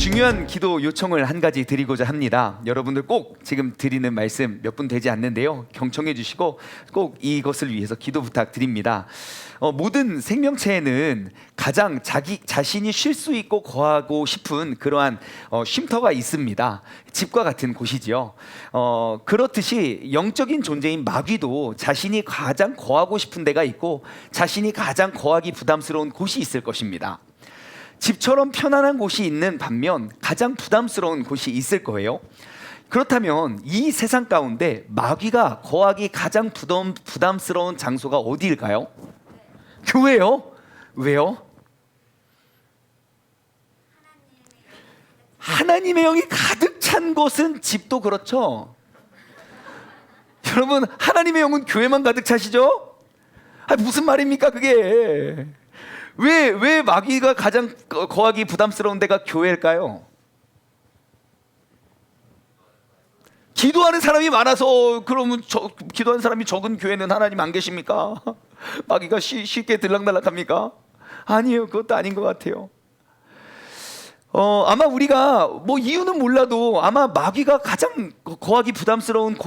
중요한 기도 요청을 한 가지 드리고자 합니다. 여러분들 꼭 지금 드리는 말씀 몇 분 되지 않는데요, 경청해 주시고 꼭 이것을 위해서 기도 부탁드립니다. 모든 생명체에는 가장 자신이 쉴 수 있고 거하고 싶은 그러한 쉼터가 있습니다. 집과 같은 곳이지요. 그렇듯이 영적인 존재인 마귀도 자신이 가장 거하고 싶은 데가 있고 자신이 가장 거하기 부담스러운 곳이 있을 것입니다. 집처럼 편안한 곳이 있는 반면 가장 부담스러운 곳이 있을 거예요. 그렇다면 이 세상 가운데 마귀가 거하기 가장 부담스러운 장소가 어디일까요? 교회요? 왜요? 하나님의 영이 가득 찬 곳은 집도 그렇죠. 여러분, 하나님의 영은 교회만 가득 차시죠? 무슨 말입니까 그게? 왜 마귀가 가장 거하기 부담스러운 데가 교회일까요? 기도하는 사람이 많아서. 그러면 기도하는 사람이 적은 교회는 하나님 안 계십니까? 마귀가 쉽게 들락날락합니까? 아니에요, 그것도 아닌 것 같아요. 아마 우리가 이유는 몰라도 아마 마귀가 가장 거하기 부담스러운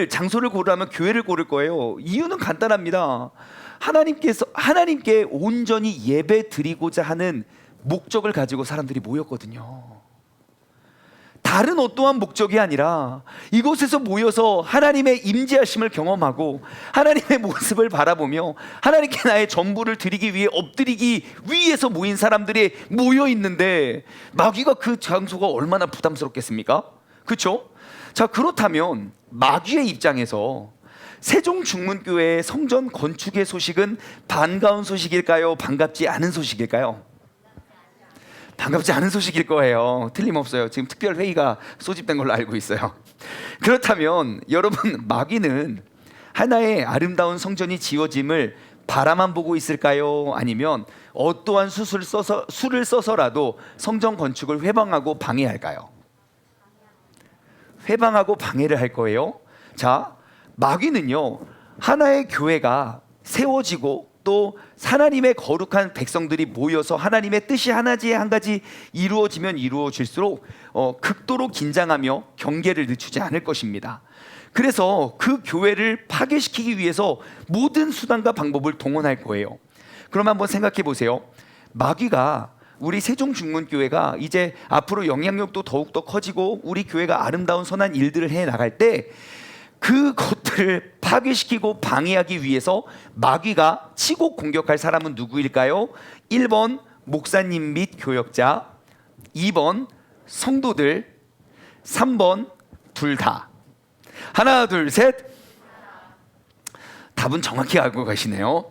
장소를 고르라면 교회를 고를 거예요. 이유는 간단합니다. 하나님께 온전히 예배 드리고자 하는 목적을 가지고 사람들이 모였거든요. 다른 어떠한 목적이 아니라 이곳에서 모여서 하나님의 임재하심을 경험하고 하나님의 모습을 바라보며 하나님께 나의 전부를 드리기 위해 엎드리기 위해서 모인 사람들이 모여 있는데 마귀가 그 장소가 얼마나 부담스럽겠습니까? 그렇죠? 자, 그렇다면 마귀의 입장에서 세종중문교회의 성전 건축의 소식은 반가운 소식일까요? 반갑지 않은 소식일까요? 반갑지 않은 소식일 거예요. 틀림없어요. 지금 특별 회의가 소집된 걸로 알고 있어요. 그렇다면 여러분, 마귀는 하나의 아름다운 성전이 지어짐을 바라만 보고 있을까요? 아니면 어떠한 수를 써서라도 성전 건축을 회방하고 방해할까요? 회방하고 방해를 할 거예요. 자, 마귀는요, 하나의 교회가 세워지고 또 하나님의 거룩한 백성들이 모여서 하나님의 뜻이 하나지 한 가지 이루어지면 이루어질수록 극도로 긴장하며 경계를 늦추지 않을 것입니다. 그래서 그 교회를 파괴시키기 위해서 모든 수단과 방법을 동원할 거예요. 그럼 한번 생각해 보세요. 마귀가 우리 세종중문교회가 이제 앞으로 영향력도 더욱더 커지고 우리 교회가 아름다운 선한 일들을 해 나갈 때 그것들을 파괴시키고 방해하기 위해서 마귀가 치고 공격할 사람은 누구일까요? 1번 목사님 및 교역자, 2번 성도들, 3번 둘 다. 하나 둘 셋. 답은 정확히 알고 가시네요.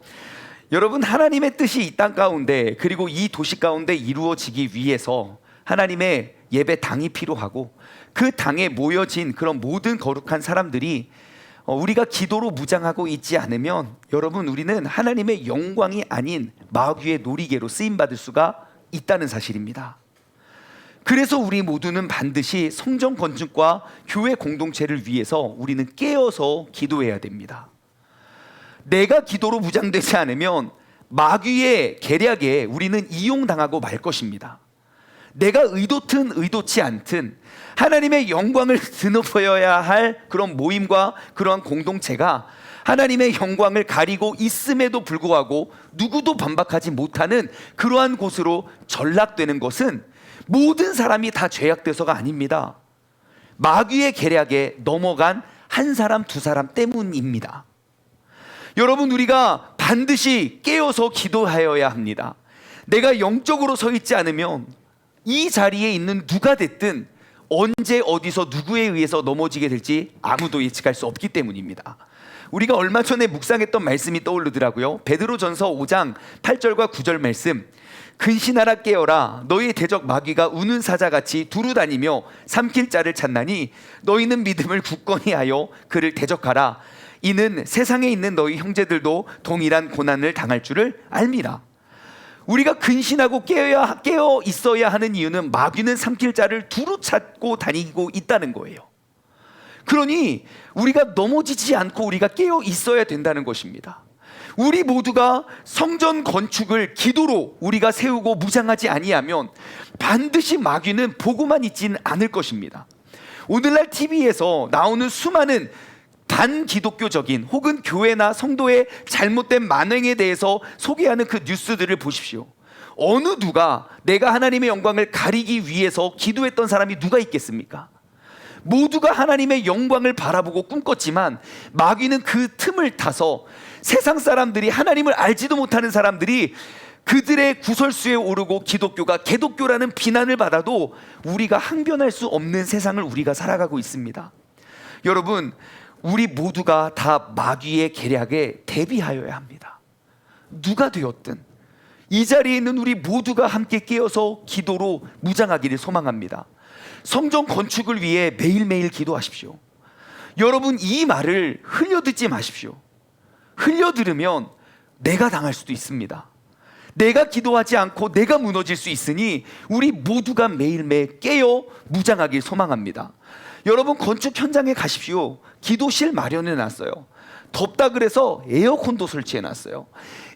여러분, 하나님의 뜻이 이 땅 가운데 그리고 이 도시 가운데 이루어지기 위해서 하나님의 예배 당이 필요하고 그 당에 모여진 그런 모든 거룩한 사람들이 우리가 기도로 무장하고 있지 않으면 여러분, 우리는 하나님의 영광이 아닌 마귀의 놀이개로 쓰임받을 수가 있다는 사실입니다. 그래서 우리 모두는 반드시 성전 건축과 교회 공동체를 위해서 우리는 깨어서 기도해야 됩니다. 내가 기도로 무장되지 않으면 마귀의 계략에 우리는 이용당하고 말 것입니다. 내가 의도든 의도치 않든 하나님의 영광을 드높여야 할 그런 모임과 그러한 공동체가 하나님의 영광을 가리고 있음에도 불구하고 누구도 반박하지 못하는 그러한 곳으로 전락되는 것은 모든 사람이 다 죄악돼서가 아닙니다. 마귀의 계략에 넘어간 한 사람 두 사람 때문입니다. 여러분, 우리가 반드시 깨어서 기도하여야 합니다. 내가 영적으로 서 있지 않으면 이 자리에 있는 누가 됐든 언제 어디서 누구에 의해서 넘어지게 될지 아무도 예측할 수 없기 때문입니다. 우리가 얼마 전에 묵상했던 말씀이 떠오르더라고요. 베드로전서 5장 8절과 9절 말씀. 근신하라 깨어라, 너희 대적 마귀가 우는 사자같이 두루 다니며 삼킬 자를 찾나니 너희는 믿음을 굳건히 하여 그를 대적하라. 이는 세상에 있는 너희 형제들도 동일한 고난을 당할 줄을 알미라. 우리가 근신하고 깨어 있어야 하는 이유는 마귀는 삼킬 자를 두루 찾고 다니고 있다는 거예요. 그러니 우리가 넘어지지 않고 우리가 깨어 있어야 된다는 것입니다. 우리 모두가 성전 건축을 기도로 우리가 세우고 무장하지 아니하면 반드시 마귀는 보고만 있지는 않을 것입니다. 오늘날 TV에서 나오는 수많은 반기독교적인 혹은 교회나 성도의 잘못된 만행에 대해서 소개하는 그 뉴스들을 보십시오. 어느 누가 내가 하나님의 영광을 가리기 위해서 기도했던 사람이 누가 있겠습니까? 모두가 하나님의 영광을 바라보고 꿈꿨지만 마귀는 그 틈을 타서 세상 사람들이, 하나님을 알지도 못하는 사람들이 그들의 구설수에 오르고 기독교가 개독교라는 비난을 받아도 우리가 항변할 수 없는 세상을 우리가 살아가고 있습니다. 여러분, 우리 모두가 다 마귀의 계략에 대비하여야 합니다. 누가 되었든 이 자리에 있는 우리 모두가 함께 깨어서 기도로 무장하기를 소망합니다. 성전 건축을 위해 매일매일 기도하십시오. 여러분, 이 말을 흘려듣지 마십시오. 흘려들으면 내가 당할 수도 있습니다. 내가 기도하지 않고 내가 무너질 수 있으니 우리 모두가 매일매일 깨어 무장하길 소망합니다. 여러분, 건축 현장에 가십시오. 기도실 마련해 놨어요. 덥다 그래서 에어컨도 설치해 놨어요.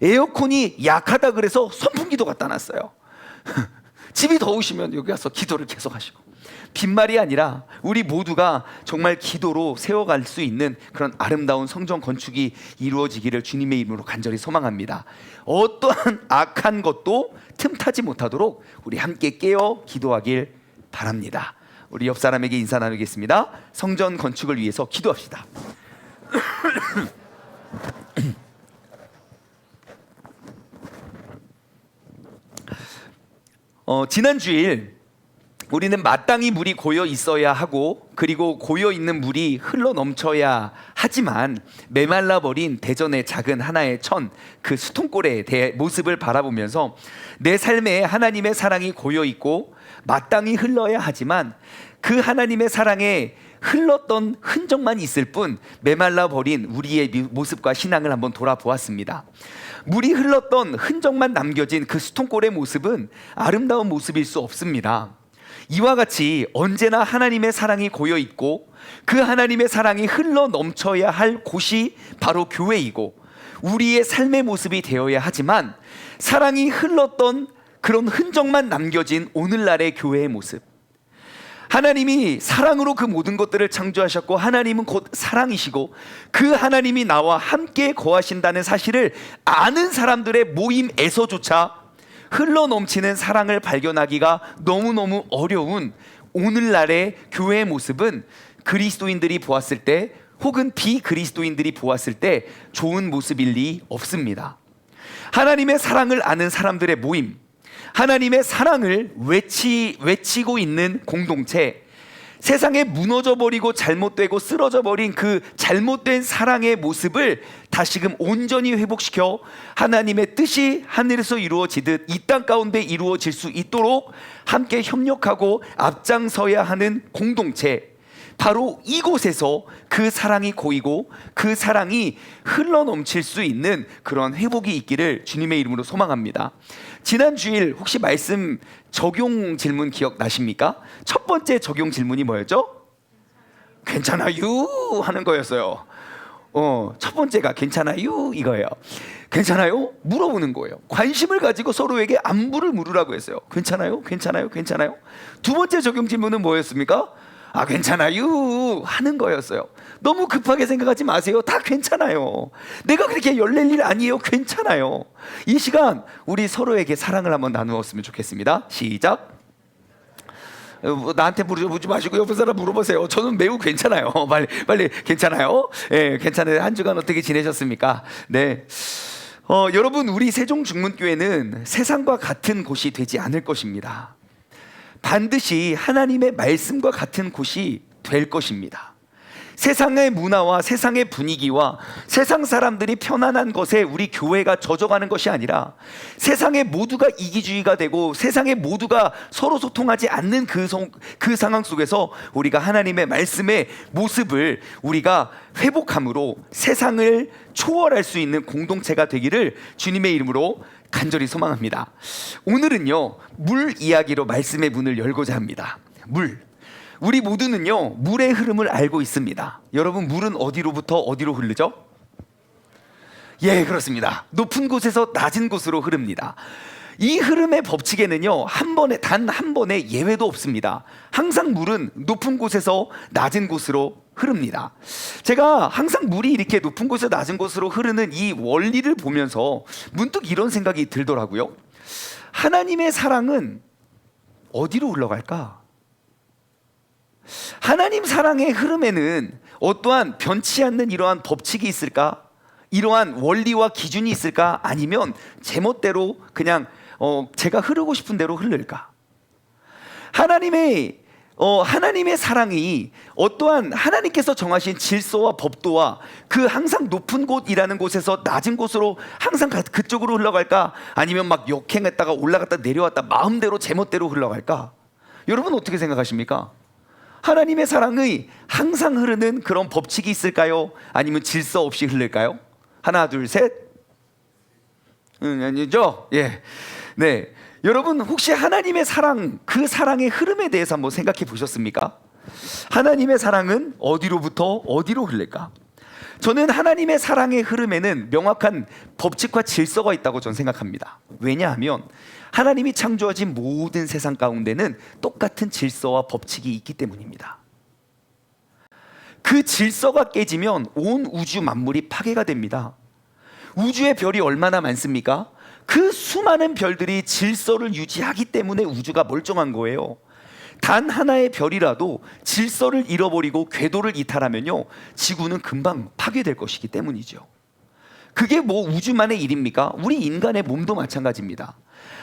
에어컨이 약하다 그래서 선풍기도 갖다 놨어요. 집이 더우시면 여기 와서 기도를 계속 하시고, 빈말이 아니라 우리 모두가 정말 기도로 세워갈 수 있는 그런 아름다운 성전 건축이 이루어지기를 주님의 이름으로 간절히 소망합니다. 어떠한 악한 것도 틈타지 못하도록 우리 함께 깨어 기도하길 바랍니다. 우리 옆 사람에게 인사 나누겠습니다. 성전 건축을 위해서 기도합시다. 지난 주일 우리는 마땅히 물이 고여 있어야 하고, 그리고 고여 있는 물이 흘러 넘쳐야 하지만 메말라 버린 대전의 작은 하나의 천, 그 수통골의 모습을 바라보면서 내 삶에 하나님의 사랑이 고여 있고 마땅히 흘러야 하지만 그 하나님의 사랑에 흘렀던 흔적만 있을 뿐 메말라 버린 우리의 모습과 신앙을 한번 돌아보았습니다. 물이 흘렀던 흔적만 남겨진 그 수통골의 모습은 아름다운 모습일 수 없습니다. 이와 같이 언제나 하나님의 사랑이 고여 있고 그 하나님의 사랑이 흘러 넘쳐야 할 곳이 바로 교회이고 우리의 삶의 모습이 되어야 하지만, 사랑이 흘렀던 그런 흔적만 남겨진 오늘날의 교회의 모습, 하나님이 사랑으로 그 모든 것들을 창조하셨고 하나님은 곧 사랑이시고 그 하나님이 나와 함께 거하신다는 사실을 아는 사람들의 모임에서조차 흘러넘치는 사랑을 발견하기가 너무너무 어려운 오늘날의 교회의 모습은 그리스도인들이 보았을 때 혹은 비그리스도인들이 보았을 때 좋은 모습일 리 없습니다. 하나님의 사랑을 아는 사람들의 모임, 하나님의 사랑을 외치고 있는 공동체, 세상에 무너져버리고 잘못되고 쓰러져버린 그 잘못된 사랑의 모습을 다시금 온전히 회복시켜 하나님의 뜻이 하늘에서 이루어지듯 이 땅 가운데 이루어질 수 있도록 함께 협력하고 앞장서야 하는 공동체, 바로 이곳에서 그 사랑이 고이고 그 사랑이 흘러넘칠 수 있는 그런 회복이 있기를 주님의 이름으로 소망합니다. 지난 주일 혹시 말씀 적용 질문 기억나십니까? 첫 번째 적용 질문이 뭐였죠? 괜찮아요 하는 거였어요. 첫 번째가 괜찮아요 이거예요. 괜찮아요? 물어보는 거예요. 관심을 가지고 서로에게 안부를 물으라고 했어요. 괜찮아요? 괜찮아요? 괜찮아요? 두 번째 적용 질문은 뭐였습니까? 괜찮아요 하는 거였어요. 너무 급하게 생각하지 마세요. 다 괜찮아요. 내가 그렇게 열낼 일 아니에요. 괜찮아요. 이 시간 우리 서로에게 사랑을 한번 나누었으면 좋겠습니다. 시작. 나한테 물어보지 마시고 옆에 사람 물어보세요. 저는 매우 괜찮아요. 빨리 괜찮아요? 네, 괜찮아요. 한 주간 어떻게 지내셨습니까? 네. 여러분, 우리 세종중문교회는 세상과 같은 곳이 되지 않을 것입니다. 반드시 하나님의 말씀과 같은 곳이 될 것입니다. 세상의 문화와 세상의 분위기와 세상 사람들이 편안한 것에 우리 교회가 젖어가는 것이 아니라 세상의 모두가 이기주의가 되고 세상의 모두가 서로 소통하지 않는 그 상황 속에서 우리가 하나님의 말씀의 모습을 우리가 회복함으로 세상을 초월할 수 있는 공동체가 되기를 주님의 이름으로 간절히 소망합니다. 오늘은요, 물 이야기로 말씀의 문을 열고자 합니다. 물. 우리 모두는요, 물의 흐름을 알고 있습니다. 여러분, 물은 어디로부터 어디로 흐르죠? 예, 그렇습니다. 높은 곳에서 낮은 곳으로 흐릅니다. 이 흐름의 법칙에는요, 단 한 번의 예외도 없습니다. 항상 물은 높은 곳에서 낮은 곳으로 흐릅니다. 제가 항상 물이 이렇게 높은 곳에서 낮은 곳으로 흐르는 이 원리를 보면서 문득 이런 생각이 들더라고요. 하나님의 사랑은 어디로 흘러갈까? 하나님 사랑의 흐름에는 어떠한 변치 않는 이러한 법칙이 있을까? 이러한 원리와 기준이 있을까? 아니면 제멋대로 그냥 제가 흐르고 싶은 대로 흐를까? 하나님의 사랑이 어떠한 하나님께서 정하신 질서와 법도와 그 항상 높은 곳이라는 곳에서 낮은 곳으로 항상 그쪽으로 흘러갈까? 아니면 막 역행했다가 올라갔다 내려왔다 마음대로 제멋대로 흘러갈까? 여러분 어떻게 생각하십니까? 하나님의 사랑의 항상 흐르는 그런 법칙이 있을까요? 아니면 질서 없이 흐를까요? 하나, 둘, 셋. 아니죠? 예. 네. 여러분 혹시 하나님의 사랑, 그 사랑의 흐름에 대해서 한번 생각해 보셨습니까? 하나님의 사랑은 어디로부터 어디로 흐를까? 저는 하나님의 사랑의 흐름에는 명확한 법칙과 질서가 있다고 저는 생각합니다. 왜냐하면 하나님이 창조하신 모든 세상 가운데는 똑같은 질서와 법칙이 있기 때문입니다. 그 질서가 깨지면 온 우주 만물이 파괴가 됩니다. 우주의 별이 얼마나 많습니까? 그 수많은 별들이 질서를 유지하기 때문에 우주가 멀쩡한 거예요. 단 하나의 별이라도 질서를 잃어버리고 궤도를 이탈하면요, 지구는 금방 파괴될 것이기 때문이죠. 그게 뭐 우주만의 일입니까? 우리 인간의 몸도 마찬가지입니다.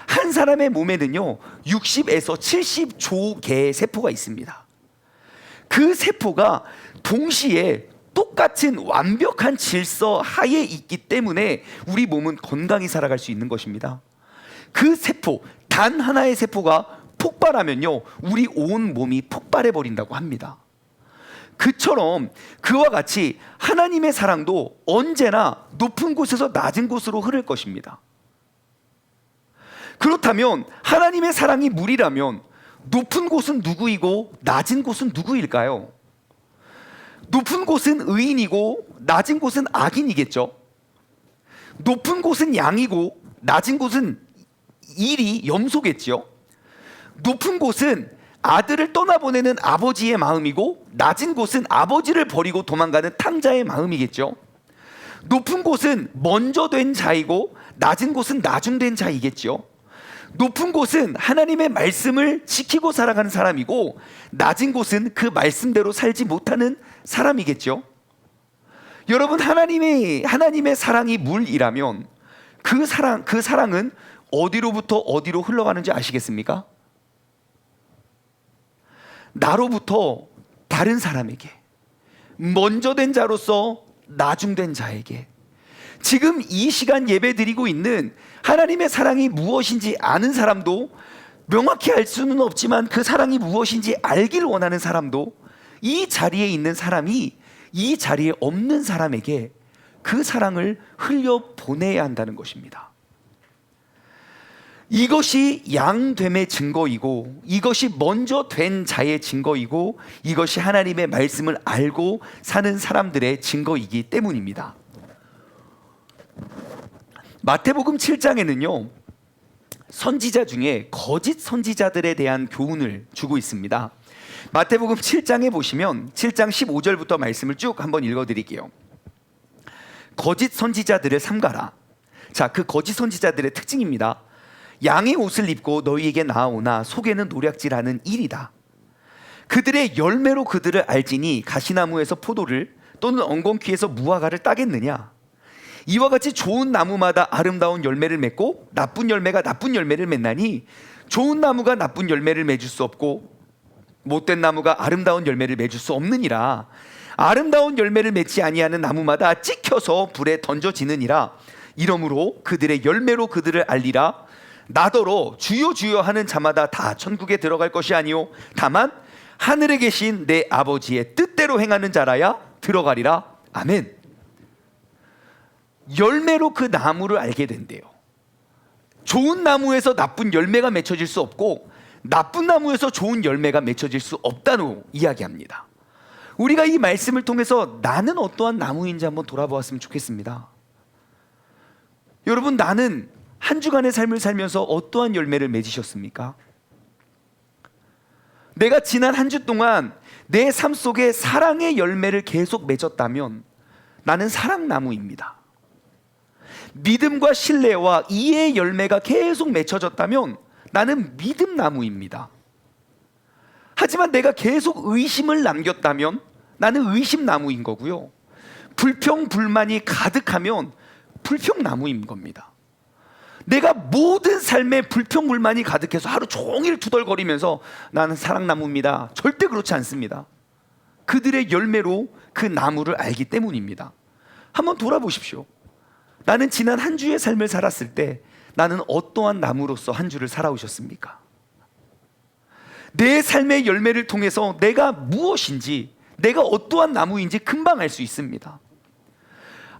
한 사람의 몸에는요 60에서 70조 개의 세포가 있습니다. 그 세포가 동시에 똑같은 완벽한 질서 하에 있기 때문에 우리 몸은 건강히 살아갈 수 있는 것입니다. 그 세포, 단 하나의 세포가 폭발하면요 우리 온 몸이 폭발해 버린다고 합니다. 그처럼 그와 같이 하나님의 사랑도 언제나 높은 곳에서 낮은 곳으로 흐를 것입니다. 그렇다면 하나님의 사랑이 물이라면 높은 곳은 누구이고 낮은 곳은 누구일까요? 높은 곳은 의인이고 낮은 곳은 악인이겠죠. 높은 곳은 양이고 낮은 곳은 일이 염소겠죠. 높은 곳은 아들을 떠나보내는 아버지의 마음이고 낮은 곳은 아버지를 버리고 도망가는 탕자의 마음이겠죠. 높은 곳은 먼저 된 자이고 낮은 곳은 나중된 자이겠죠. 높은 곳은 하나님의 말씀을 지키고 살아가는 사람이고 낮은 곳은 그 말씀대로 살지 못하는 사람이겠죠. 여러분 하나님의 사랑이 물이라면 그 사랑은 어디로부터 어디로 흘러가는지 아시겠습니까? 나로부터 다른 사람에게, 먼저 된 자로서 나중된 자에게, 지금 이 시간 예배 드리고 있는 하나님의 사랑이 무엇인지 아는 사람도, 명확히 알 수는 없지만 그 사랑이 무엇인지 알길 원하는 사람도, 이 자리에 있는 사람이 이 자리에 없는 사람에게 그 사랑을 흘려 보내야 한다는 것입니다. 이것이 양됨의 증거이고 이것이 먼저 된 자의 증거이고 이것이 하나님의 말씀을 알고 사는 사람들의 증거이기 때문입니다. 마태복음 7장에는요 선지자 중에 거짓 선지자들에 대한 교훈을 주고 있습니다. 마태복음 7장에 보시면 7장 15절부터 말씀을 쭉 한번 읽어드릴게요. 거짓 선지자들을 삼가라. 자, 그 거짓 선지자들의 특징입니다. 양의 옷을 입고 너희에게 나아오나 속에는 노략질하는 일이다. 그들의 열매로 그들을 알지니 가시나무에서 포도를 또는 엉겅퀴에서 무화과를 따겠느냐. 이와 같이 좋은 나무마다 아름다운 열매를 맺고 나쁜 열매가 나쁜 열매를 맺나니 좋은 나무가 나쁜 열매를 맺을 수 없고 못된 나무가 아름다운 열매를 맺을 수 없느니라. 아름다운 열매를 맺지 아니하는 나무마다 찍혀서 불에 던져지느니라. 이러므로 그들의 열매로 그들을 알리라. 나더러 주여 주여 하는 자마다 다 천국에 들어갈 것이 아니요 다만 하늘에 계신 내 아버지의 뜻대로 행하는 자라야 들어가리라. 아멘. 열매로 그 나무를 알게 된대요. 좋은 나무에서 나쁜 열매가 맺혀질 수 없고 나쁜 나무에서 좋은 열매가 맺혀질 수 없다고 이야기합니다. 우리가 이 말씀을 통해서 나는 어떠한 나무인지 한번 돌아보았으면 좋겠습니다. 여러분, 나는 한 주간의 삶을 살면서 어떠한 열매를 맺으셨습니까? 내가 지난 한 주 동안 내 삶 속에 사랑의 열매를 계속 맺었다면 나는 사랑나무입니다. 믿음과 신뢰와 이해의 열매가 계속 맺혀졌다면 나는 믿음나무입니다. 하지만 내가 계속 의심을 남겼다면 나는 의심나무인 거고요. 불평, 불만이 가득하면 불평나무인 겁니다. 내가 모든 삶에 불평, 불만이 가득해서 하루 종일 투덜거리면서 나는 사랑나무입니다. 절대 그렇지 않습니다. 그들의 열매로 그 나무를 알기 때문입니다. 한번 돌아보십시오. 나는 지난 한 주의 삶을 살았을 때 나는 어떠한 나무로서 한 주를 살아오셨습니까? 내 삶의 열매를 통해서 내가 무엇인지, 내가 어떠한 나무인지 금방 알 수 있습니다.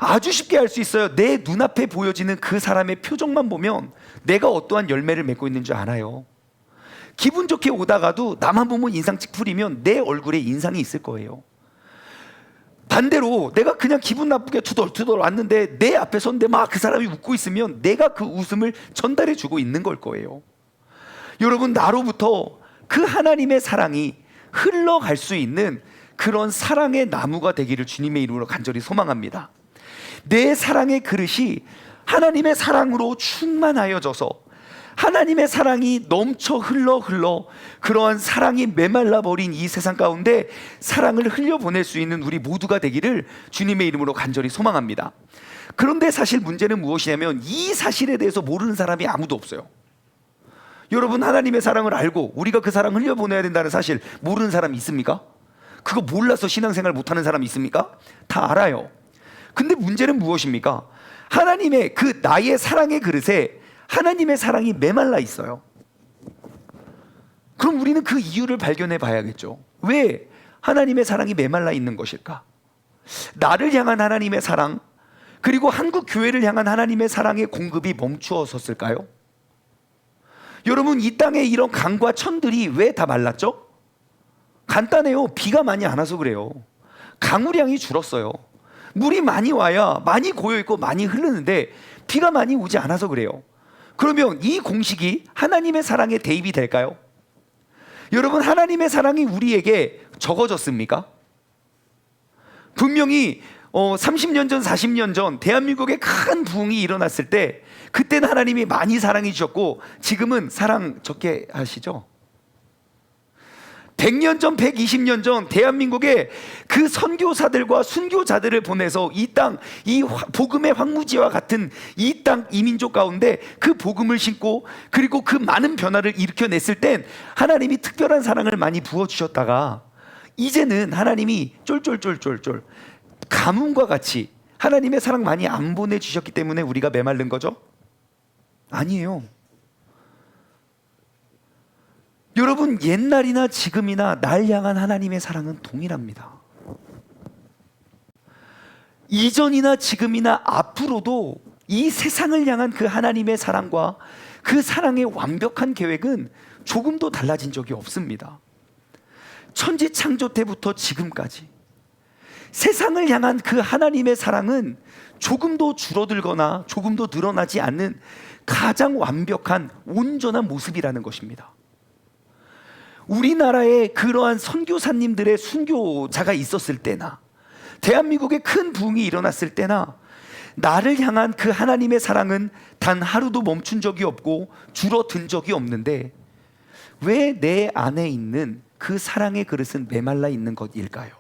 아주 쉽게 알 수 있어요. 내 눈앞에 보여지는 그 사람의 표정만 보면 내가 어떠한 열매를 맺고 있는 줄 알아요. 기분 좋게 오다가도 나만 보면 인상 찌푸리면 내 얼굴에 인상이 있을 거예요. 반대로 내가 그냥 기분 나쁘게 투덜투덜 왔는데 내 앞에 섰는데 막 그 사람이 웃고 있으면 내가 그 웃음을 전달해 주고 있는 걸 거예요. 여러분, 나로부터 그 하나님의 사랑이 흘러갈 수 있는 그런 사랑의 나무가 되기를 주님의 이름으로 간절히 소망합니다. 내 사랑의 그릇이 하나님의 사랑으로 충만하여져서 하나님의 사랑이 넘쳐 흘러 그러한 사랑이 메말라 버린 이 세상 가운데 사랑을 흘려보낼 수 있는 우리 모두가 되기를 주님의 이름으로 간절히 소망합니다. 그런데 사실 문제는 무엇이냐면 이 사실에 대해서 모르는 사람이 아무도 없어요. 여러분, 하나님의 사랑을 알고 우리가 그 사랑을 흘려보내야 된다는 사실 모르는 사람이 있습니까? 그거 몰라서 신앙생활 못하는 사람이 있습니까? 다 알아요. 근데 문제는 무엇입니까? 하나님의 그 나의 사랑의 그릇에 하나님의 사랑이 메말라 있어요. 그럼 우리는 그 이유를 발견해 봐야겠죠. 왜 하나님의 사랑이 메말라 있는 것일까? 나를 향한 하나님의 사랑, 그리고 한국 교회를 향한 하나님의 사랑의 공급이 멈추어 섰을까요? 여러분, 이 땅에 이런 강과 천들이 왜 다 말랐죠? 간단해요. 비가 많이 안 와서 그래요. 강우량이 줄었어요. 물이 많이 와야 많이 고여있고 많이 흐르는데 비가 많이 오지 않아서 그래요. 그러면 이 공식이 하나님의 사랑에 대입이 될까요? 여러분, 하나님의 사랑이 우리에게 적어졌습니까? 분명히 30년 전, 40년 전 대한민국에 큰 부흥이 일어났을 때 그때는 하나님이 많이 사랑해 주셨고 지금은 사랑 적게 하시죠? 100년 전, 120년 전 대한민국에 그 선교사들과 순교자들을 보내서 이 땅, 이 복음의 황무지와 같은 이 땅, 이 민족 가운데 그 복음을 심고 그리고 그 많은 변화를 일으켜냈을 땐 하나님이 특별한 사랑을 많이 부어주셨다가 이제는 하나님이 쫄쫄쫄쫄쫄 가뭄과 같이 하나님의 사랑 많이 안 보내주셨기 때문에 우리가 메마른 거죠? 아니에요. 여러분, 옛날이나 지금이나 날 향한 하나님의 사랑은 동일합니다. 이전이나 지금이나 앞으로도 이 세상을 향한 그 하나님의 사랑과 그 사랑의 완벽한 계획은 조금도 달라진 적이 없습니다. 천지 창조 때부터 지금까지 세상을 향한 그 하나님의 사랑은 조금도 줄어들거나 조금도 늘어나지 않는 가장 완벽한 온전한 모습이라는 것입니다. 우리나라에 그러한 선교사님들의 순교자가 있었을 때나 대한민국에 큰 부흥이 일어났을 때나 나를 향한 그 하나님의 사랑은 단 하루도 멈춘 적이 없고 줄어든 적이 없는데 왜 내 안에 있는 그 사랑의 그릇은 메말라 있는 것일까요?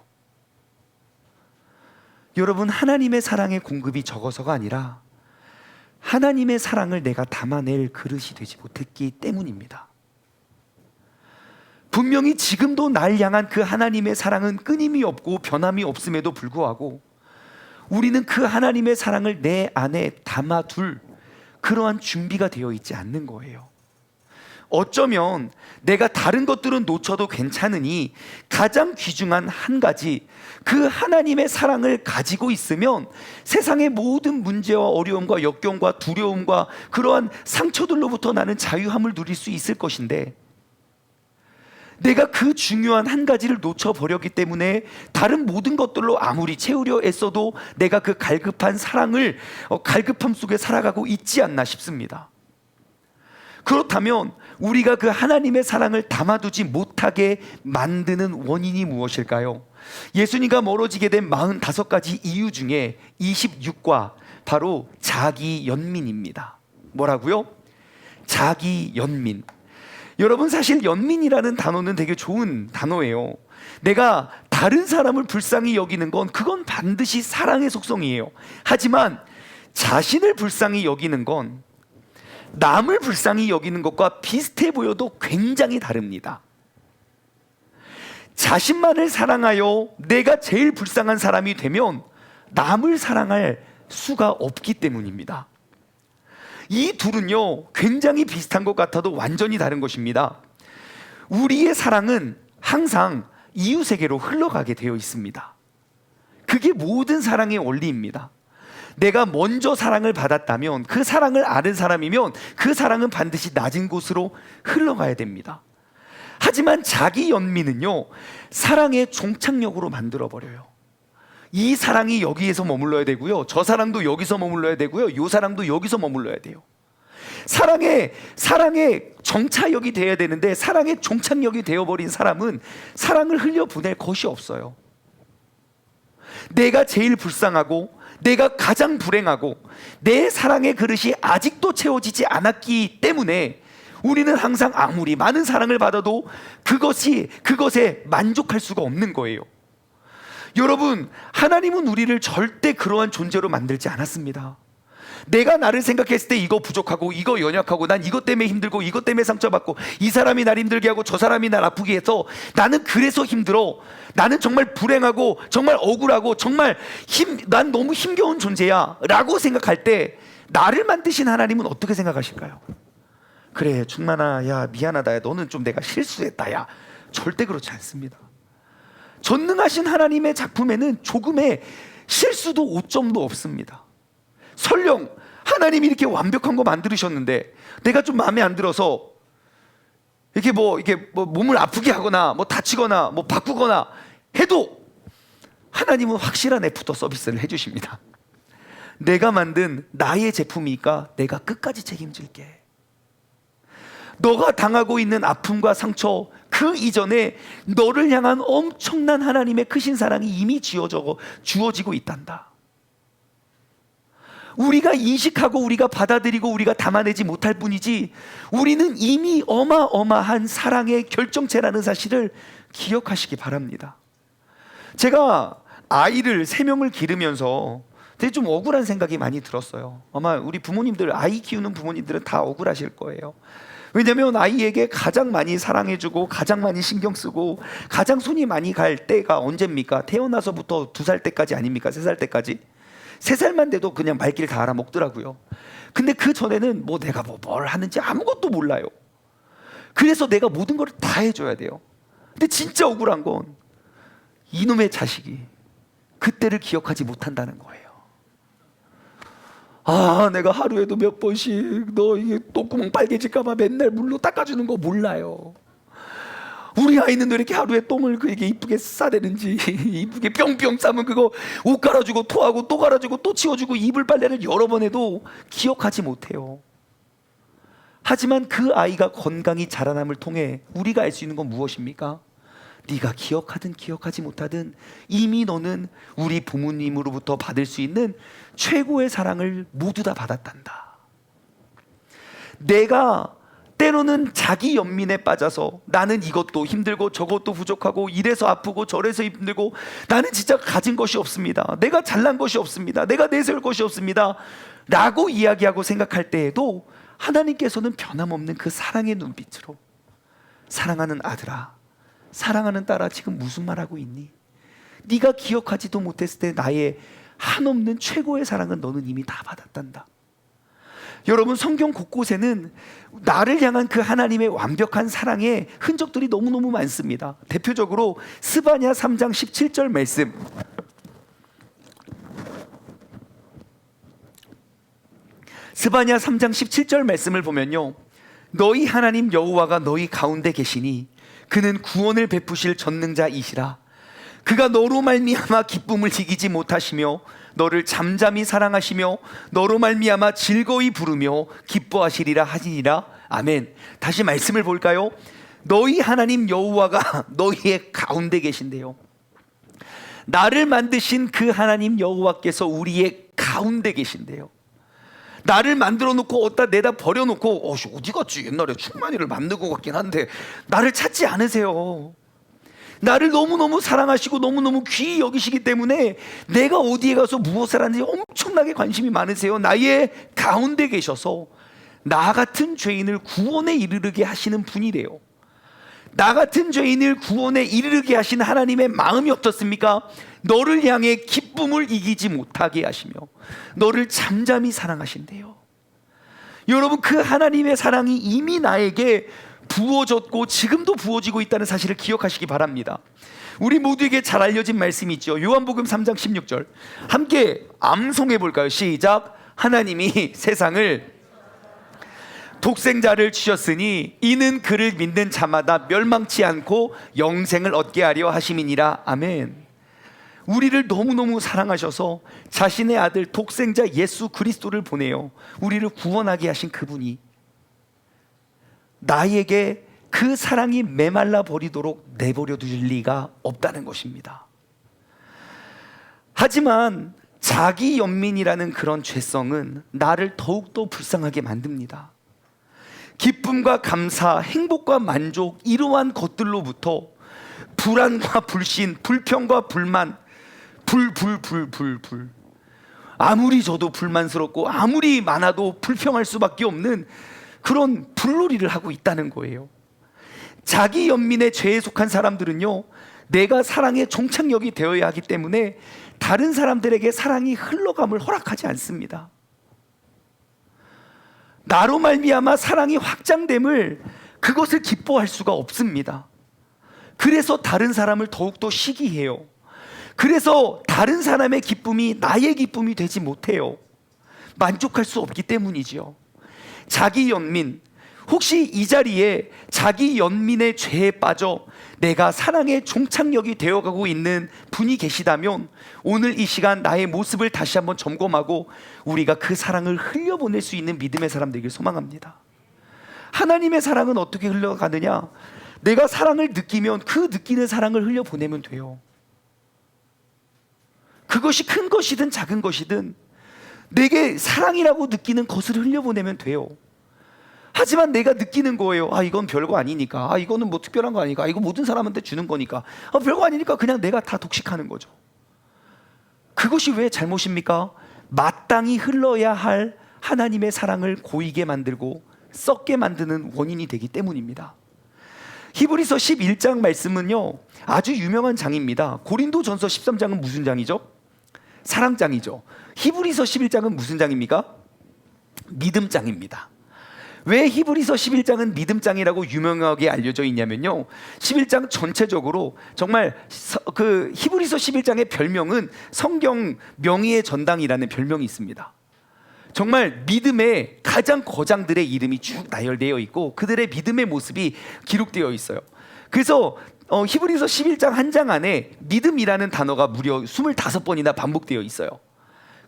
여러분, 하나님의 사랑의 공급이 적어서가 아니라 하나님의 사랑을 내가 담아낼 그릇이 되지 못했기 때문입니다. 분명히 지금도 날 향한 그 하나님의 사랑은 끊임이 없고 변함이 없음에도 불구하고 우리는 그 하나님의 사랑을 내 안에 담아둘 그러한 준비가 되어 있지 않는 거예요. 어쩌면 내가 다른 것들은 놓쳐도 괜찮으니 가장 귀중한 한 가지, 그 하나님의 사랑을 가지고 있으면 세상의 모든 문제와 어려움과 역경과 두려움과 그러한 상처들로부터 나는 자유함을 누릴 수 있을 것인데 내가 그 중요한 한 가지를 놓쳐버렸기 때문에 다른 모든 것들로 아무리 채우려 애써도 내가 그 갈급한 사랑을 갈급함 속에 살아가고 있지 않나 싶습니다. 그렇다면 우리가 그 하나님의 사랑을 담아두지 못하게 만드는 원인이 무엇일까요? 예수님과 멀어지게 된 45가지 이유 중에 26과 바로 자기 연민입니다. 뭐라고요? 자기 연민. 여러분, 사실 연민이라는 단어는 되게 좋은 단어예요. 내가 다른 사람을 불쌍히 여기는 건 그건 반드시 사랑의 속성이에요. 하지만 자신을 불쌍히 여기는 건 남을 불쌍히 여기는 것과 비슷해 보여도 굉장히 다릅니다. 자신만을 사랑하여 내가 제일 불쌍한 사람이 되면 남을 사랑할 수가 없기 때문입니다. 이 둘은요, 굉장히 비슷한 것 같아도 완전히 다른 것입니다. 우리의 사랑은 항상 이웃에게로 흘러가게 되어 있습니다. 그게 모든 사랑의 원리입니다. 내가 먼저 사랑을 받았다면, 그 사랑을 아는 사람이면 그 사랑은 반드시 낮은 곳으로 흘러가야 됩니다. 하지만 자기 연민은요, 사랑의 종착역으로 만들어버려요. 이 사랑이 여기에서 머물러야 되고요, 저 사랑도 여기서 머물러야 되고요, 이 사랑도 여기서 머물러야 돼요. 사랑의 정차역이 돼야 되는데 사랑의 종착역이 되어버린 사람은 사랑을 흘려보낼 것이 없어요. 내가 제일 불쌍하고 내가 가장 불행하고 내 사랑의 그릇이 아직도 채워지지 않았기 때문에 우리는 항상 아무리 많은 사랑을 받아도 그것에 만족할 수가 없는 거예요. 여러분, 하나님은 우리를 절대 그러한 존재로 만들지 않았습니다. 내가 나를 생각했을 때 이거 부족하고 이거 연약하고 난 이것 때문에 힘들고 이것 때문에 상처받고 이 사람이 날 힘들게 하고 저 사람이 날 아프게 해서 나는 그래서 힘들어, 나는 정말 불행하고 정말 억울하고 정말 난 너무 힘겨운 존재야 라고 생각할 때 나를 만드신 하나님은 어떻게 생각하실까요? 그래, 충만아, 야 미안하다, 야 너는 좀 내가 실수했다, 야. 절대 그렇지 않습니다. 전능하신 하나님의 작품에는 조금의 실수도 오점도 없습니다. 설령 하나님이 이렇게 완벽한 거 만들으셨는데 내가 좀 마음에 안 들어서 이렇게 몸을 아프게 하거나 다치거나 바꾸거나 해도 하나님은 확실한 애프터 서비스를 해주십니다. 내가 만든 나의 제품이니까 내가 끝까지 책임질게. 너가 당하고 있는 아픔과 상처, 그 이전에 너를 향한 엄청난 하나님의 크신 사랑이 이미 주어지고 있단다. 우리가 인식하고 우리가 받아들이고 우리가 담아내지 못할 뿐이지 우리는 이미 어마어마한 사랑의 결정체라는 사실을 기억하시기 바랍니다. 제가 아이를 3명을 기르면서 되게 좀 억울한 생각이 많이 들었어요. 아마 우리 부모님들, 아이 키우는 부모님들은 다 억울하실 거예요. 왜냐하면 아이에게 가장 많이 사랑해주고 가장 많이 신경 쓰고 가장 손이 많이 갈 때가 언제입니까? 태어나서부터 2살 때까지 아닙니까? 3살 때까지. 3살만 돼도 그냥 말귀를 다 알아먹더라고요. 근데 그 전에는 내가 뭘 하는지 아무것도 몰라요. 그래서 내가 모든 걸 다 해줘야 돼요. 근데 진짜 억울한 건 이놈의 자식이 그때를 기억하지 못한다는 거예요. 내가 하루에도 몇 번씩 너 이게 똥구멍 빨개질까봐 맨날 물로 닦아주는 거 몰라요. 우리 아이는 왜 이렇게 하루에 똥을 그렇게 이쁘게 싸대는지, 이쁘게 뿅뿅 싸면 그거 옷 갈아주고 토하고 또 갈아주고 또 치워주고 이불 빨래를 여러 번 해도 기억하지 못해요. 하지만 그 아이가 건강히 자라남을 통해 우리가 알 수 있는 건 무엇입니까? 네가 기억하든 기억하지 못하든 이미 너는 우리 부모님으로부터 받을 수 있는 최고의 사랑을 모두 다 받았단다. 내가 때로는 자기 연민에 빠져서 나는 이것도 힘들고 저것도 부족하고 이래서 아프고 저래서 힘들고 나는 진짜 가진 것이 없습니다, 내가 잘난 것이 없습니다, 내가 내세울 것이 없습니다 라고 이야기하고 생각할 때에도 하나님께서는 변함없는 그 사랑의 눈빛으로 사랑하는 아들아, 사랑하는 딸아, 지금 무슨 말하고 있니? 네가 기억하지도 못했을 때 나의 한없는 최고의 사랑은 너는 이미 다 받았단다. 여러분, 성경 곳곳에는 나를 향한 그 하나님의 완벽한 사랑의 흔적들이 너무너무 많습니다. 대표적으로 스바냐 3장 17절 말씀, 스바냐 3장 17절 말씀을 보면요, 너희 하나님 여호와가 너희 가운데 계시니 그는 구원을 베푸실 전능자이시라. 그가 너로 말미암아 기쁨을 이기지 못하시며 너를 잠잠히 사랑하시며 너로 말미암아 즐거이 부르며 기뻐하시리라 하시니라. 아멘. 다시 말씀을 볼까요? 너희 하나님 여호와가 너희의 가운데 계신데요, 나를 만드신 그 하나님 여호와께서 우리의 가운데 계신데요, 나를 만들어 놓고 어디다 내다 버려놓고 어디 갔지? 옛날에 충만이를 만들고 갔긴 한데 나를 찾지 않으세요. 나를 너무너무 사랑하시고 너무너무 귀히 여기시기 때문에 내가 어디에 가서 무엇을 하는지 엄청나게 관심이 많으세요. 나의 가운데 계셔서 나 같은 죄인을 구원에 이르르게 하시는 분이래요. 나 같은 죄인을 구원에 이르르게 하신 하나님의 마음이 어떻습니까? 너를 향해 기쁨을 이기지 못하게 하시며 너를 잠잠히 사랑하신대요. 여러분, 그 하나님의 사랑이 이미 나에게 부어졌고 지금도 부어지고 있다는 사실을 기억하시기 바랍니다. 우리 모두에게 잘 알려진 말씀이 있죠. 요한복음 3장 16절 함께 암송해 볼까요? 시작. 하나님이 세상을 독생자를 주셨으니 이는 그를 믿는 자마다 멸망치 않고 영생을 얻게 하려 하심이니라. 아멘. 우리를 너무너무 사랑하셔서 자신의 아들 독생자 예수 그리스도를 보내어 우리를 구원하게 하신 그분이 나에게 그 사랑이 메말라 버리도록 내버려 둘 리가 없다는 것입니다. 하지만 자기 연민이라는 그런 죄성은 나를 더욱더 불쌍하게 만듭니다. 기쁨과 감사, 행복과 만족, 이러한 것들로부터 불안과 불신, 불평과 불만, 아무리 저도 불만스럽고 아무리 많아도 불평할 수밖에 없는 그런 불놀이를 하고 있다는 거예요. 자기 연민의 죄에 속한 사람들은요, 내가 사랑의 종착역이 되어야 하기 때문에 다른 사람들에게 사랑이 흘러감을 허락하지 않습니다. 나로 말미암아 사랑이 확장됨을, 그것을 기뻐할 수가 없습니다. 그래서 다른 사람을 더욱더 시기해요. 그래서 다른 사람의 기쁨이 나의 기쁨이 되지 못해요. 만족할 수 없기 때문이지요. 자기 연민, 혹시 이 자리에 자기 연민의 죄에 빠져 내가 사랑의 종착역이 되어가고 있는 분이 계시다면 오늘 이 시간 나의 모습을 다시 한번 점검하고 우리가 그 사랑을 흘려보낼 수 있는 믿음의 사람 되길 소망합니다. 하나님의 사랑은 어떻게 흘러가느냐? 내가 사랑을 느끼면 그 느끼는 사랑을 흘려보내면 돼요. 그것이 큰 것이든 작은 것이든 내게 사랑이라고 느끼는 것을 흘려보내면 돼요. 하지만 내가 느끼는 거예요. 이건 별거 아니니까, 이거는 뭐 특별한 거 아니니까, 이거 모든 사람한테 주는 거니까, 별거 아니니까 그냥 내가 다 독식하는 거죠. 그것이 왜 잘못입니까? 마땅히 흘러야 할 하나님의 사랑을 고이게 만들고 썩게 만드는 원인이 되기 때문입니다. 히브리서 11장 말씀은요, 아주 유명한 장입니다. 고린도전서 13장은 무슨 장이죠? 사랑장이죠. 히브리서 11장은 무슨 장입니까? 믿음장입니다. 왜 히브리서 11장은 믿음장이라고 유명하게 알려져 있냐면요, 11장 전체적으로 정말 그 히브리서 11장의 별명은 성경 명의의 전당이라는 별명이 있습니다. 정말 믿음의 가장 거장들의 이름이 쭉 나열되어 있고 그들의 믿음의 모습이 기록되어 있어요. 그래서 히브리서 11장 한 장 안에 믿음이라는 단어가 무려 25번이나 반복되어 있어요.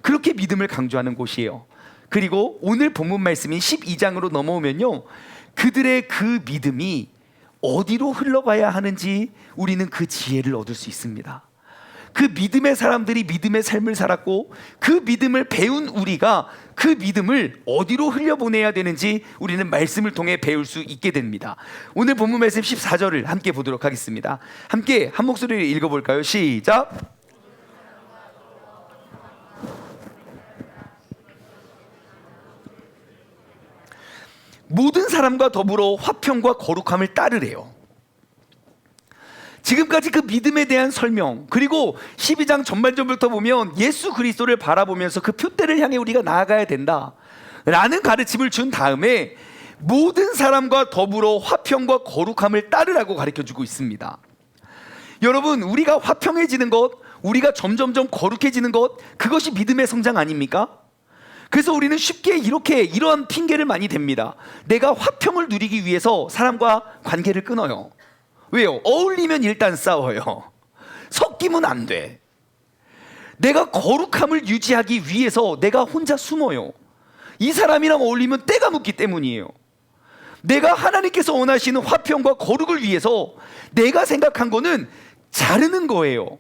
그렇게 믿음을 강조하는 곳이에요. 그리고 오늘 본문 말씀인 12장으로 넘어오면요, 그들의 그 믿음이 어디로 흘러가야 하는지 우리는 그 지혜를 얻을 수 있습니다. 그 믿음의 사람들이 믿음의 삶을 살았고 그 믿음을 배운 우리가 그 믿음을 어디로 흘려보내야 되는지 우리는 말씀을 통해 배울 수 있게 됩니다. 오늘 본문 말씀 14절을 함께 보도록 하겠습니다. 함께 한 목소리로 읽어볼까요? 시작. 모든 사람과 더불어 화평과 거룩함을 따르래요. 지금까지 그 믿음에 대한 설명, 그리고 12장 전반전부터 보면 예수 그리스도를 바라보면서 그 표대를 향해 우리가 나아가야 된다 라는 가르침을 준 다음에 모든 사람과 더불어 화평과 거룩함을 따르라고 가르쳐주고 있습니다. 여러분, 우리가 화평해지는 것, 우리가 점점점 거룩해지는 것, 그것이 믿음의 성장 아닙니까? 그래서 우리는 쉽게 이러한 핑계를 많이 댑니다. 내가 화평을 누리기 위해서 사람과 관계를 끊어요. 왜요? 어울리면 일단 싸워요. 섞이면 안 돼. 내가 거룩함을 유지하기 위해서 내가 혼자 숨어요. 이 사람이랑 어울리면 때가 묻기 때문이에요. 내가 하나님께서 원하시는 화평과 거룩을 위해서 내가 생각한 거는 자르는 거예요.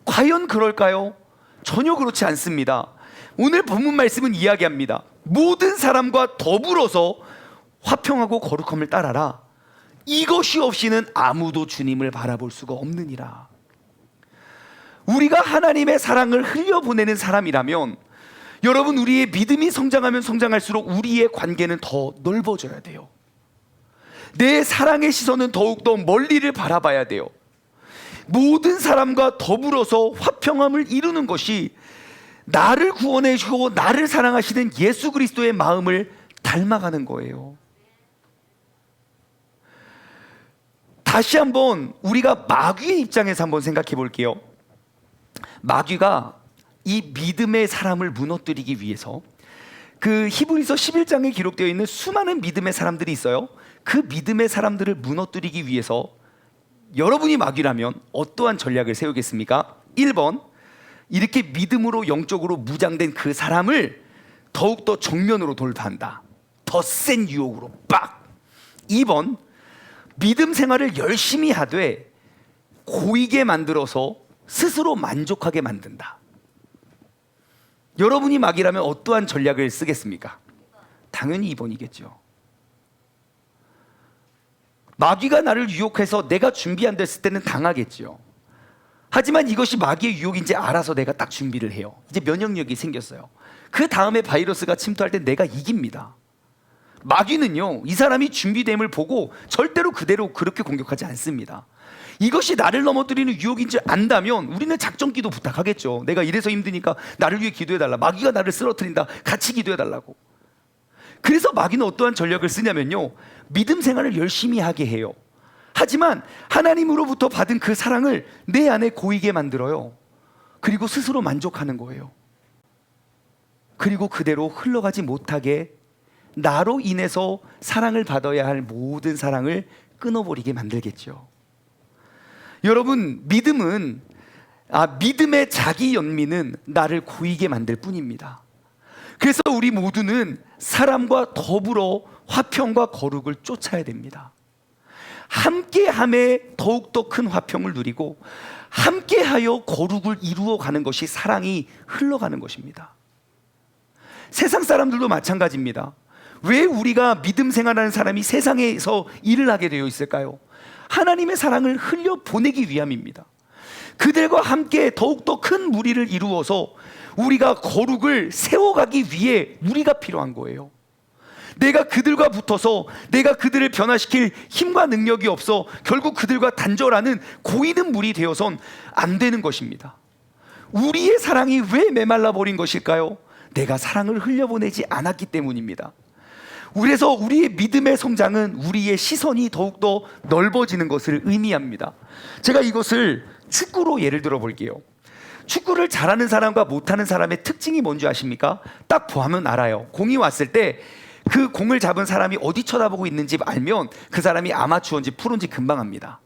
과연 그럴까요? 전혀 그렇지 않습니다. 오늘 본문 말씀은 이야기합니다. 모든 사람과 더불어서 화평하고 거룩함을 따라라. 이것이 없이는 아무도 주님을 바라볼 수가 없느니라. 우리가 하나님의 사랑을 흘려보내는 사람이라면 여러분, 우리의 믿음이 성장하면 성장할수록 우리의 관계는 더 넓어져야 돼요. 내 사랑의 시선은 더욱더 멀리를 바라봐야 돼요. 모든 사람과 더불어서 화평함을 이루는 것이 나를 구원해 주고 나를 사랑하시는 예수 그리스도의 마음을 닮아가는 거예요. 다시 한번 우리가 마귀의 입장에서 한번 생각해 볼게요. 마귀가 이 믿음의 사람을 무너뜨리기 위해서 그 히브리서 11장에 기록되어 있는 수많은 믿음의 사람들이 있어요. 그 믿음의 사람들을 무너뜨리기 위해서 여러분이 마귀라면 어떠한 전략을 세우겠습니까? 1번, 이렇게 믿음으로 영적으로 무장된 그 사람을 더욱더 정면으로 돌파한다. 더 센 유혹으로 빡. 2번, 믿음 생활을 열심히 하되 고이게 만들어서 스스로 만족하게 만든다. 여러분이 마귀라면 어떠한 전략을 쓰겠습니까? 당연히 2번이겠죠. 마귀가 나를 유혹해서 내가 준비 안 됐을 때는 당하겠죠. 하지만 이것이 마귀의 유혹인지 알아서 내가 딱 준비를 해요. 이제 면역력이 생겼어요. 그 다음에 바이러스가 침투할 때 내가 이깁니다. 마귀는요, 이 사람이 준비됨을 보고 절대로 그대로 그렇게 공격하지 않습니다. 이것이 나를 넘어뜨리는 유혹인지 안다면 우리는 작전기도 부탁하겠죠. 내가 이래서 힘드니까 나를 위해 기도해달라. 마귀가 나를 쓰러뜨린다. 같이 기도해달라고. 그래서 마귀는 어떠한 전략을 쓰냐면요, 믿음 생활을 열심히 하게 해요. 하지만 하나님으로부터 받은 그 사랑을 내 안에 고이게 만들어요. 그리고 스스로 만족하는 거예요. 그리고 그대로 흘러가지 못하게 나로 인해서 사랑을 받아야 할 모든 사랑을 끊어버리게 만들겠죠. 여러분, 믿음의 자기 연민은 나를 고이게 만들 뿐입니다. 그래서 우리 모두는 사람과 더불어 화평과 거룩을 쫓아야 됩니다. 함께함에 더욱더 큰 화평을 누리고 함께하여 거룩을 이루어가는 것이 사랑이 흘러가는 것입니다. 세상 사람들도 마찬가지입니다. 왜 우리가 믿음 생활하는 사람이 세상에서 일을 하게 되어 있을까요? 하나님의 사랑을 흘려보내기 위함입니다. 그들과 함께 더욱더 큰 무리를 이루어서 우리가 거룩을 세워가기 위해 우리가 필요한 거예요. 내가 그들과 붙어서 내가 그들을 변화시킬 힘과 능력이 없어 결국 그들과 단절하는 고이는 물이 되어선 안 되는 것입니다. 우리의 사랑이 왜 메말라 버린 것일까요? 내가 사랑을 흘려보내지 않았기 때문입니다. 그래서 우리의 믿음의 성장은 우리의 시선이 더욱더 넓어지는 것을 의미합니다. 제가 이것을 축구로 예를 들어 볼게요. 축구를 잘하는 사람과 못하는 사람의 특징이 뭔지 아십니까? 딱 보면 알아요. 공이 왔을 때 그 공을 잡은 사람이 어디 쳐다보고 있는지 알면 그 사람이 아마추어인지 프로인지 금방 압니다.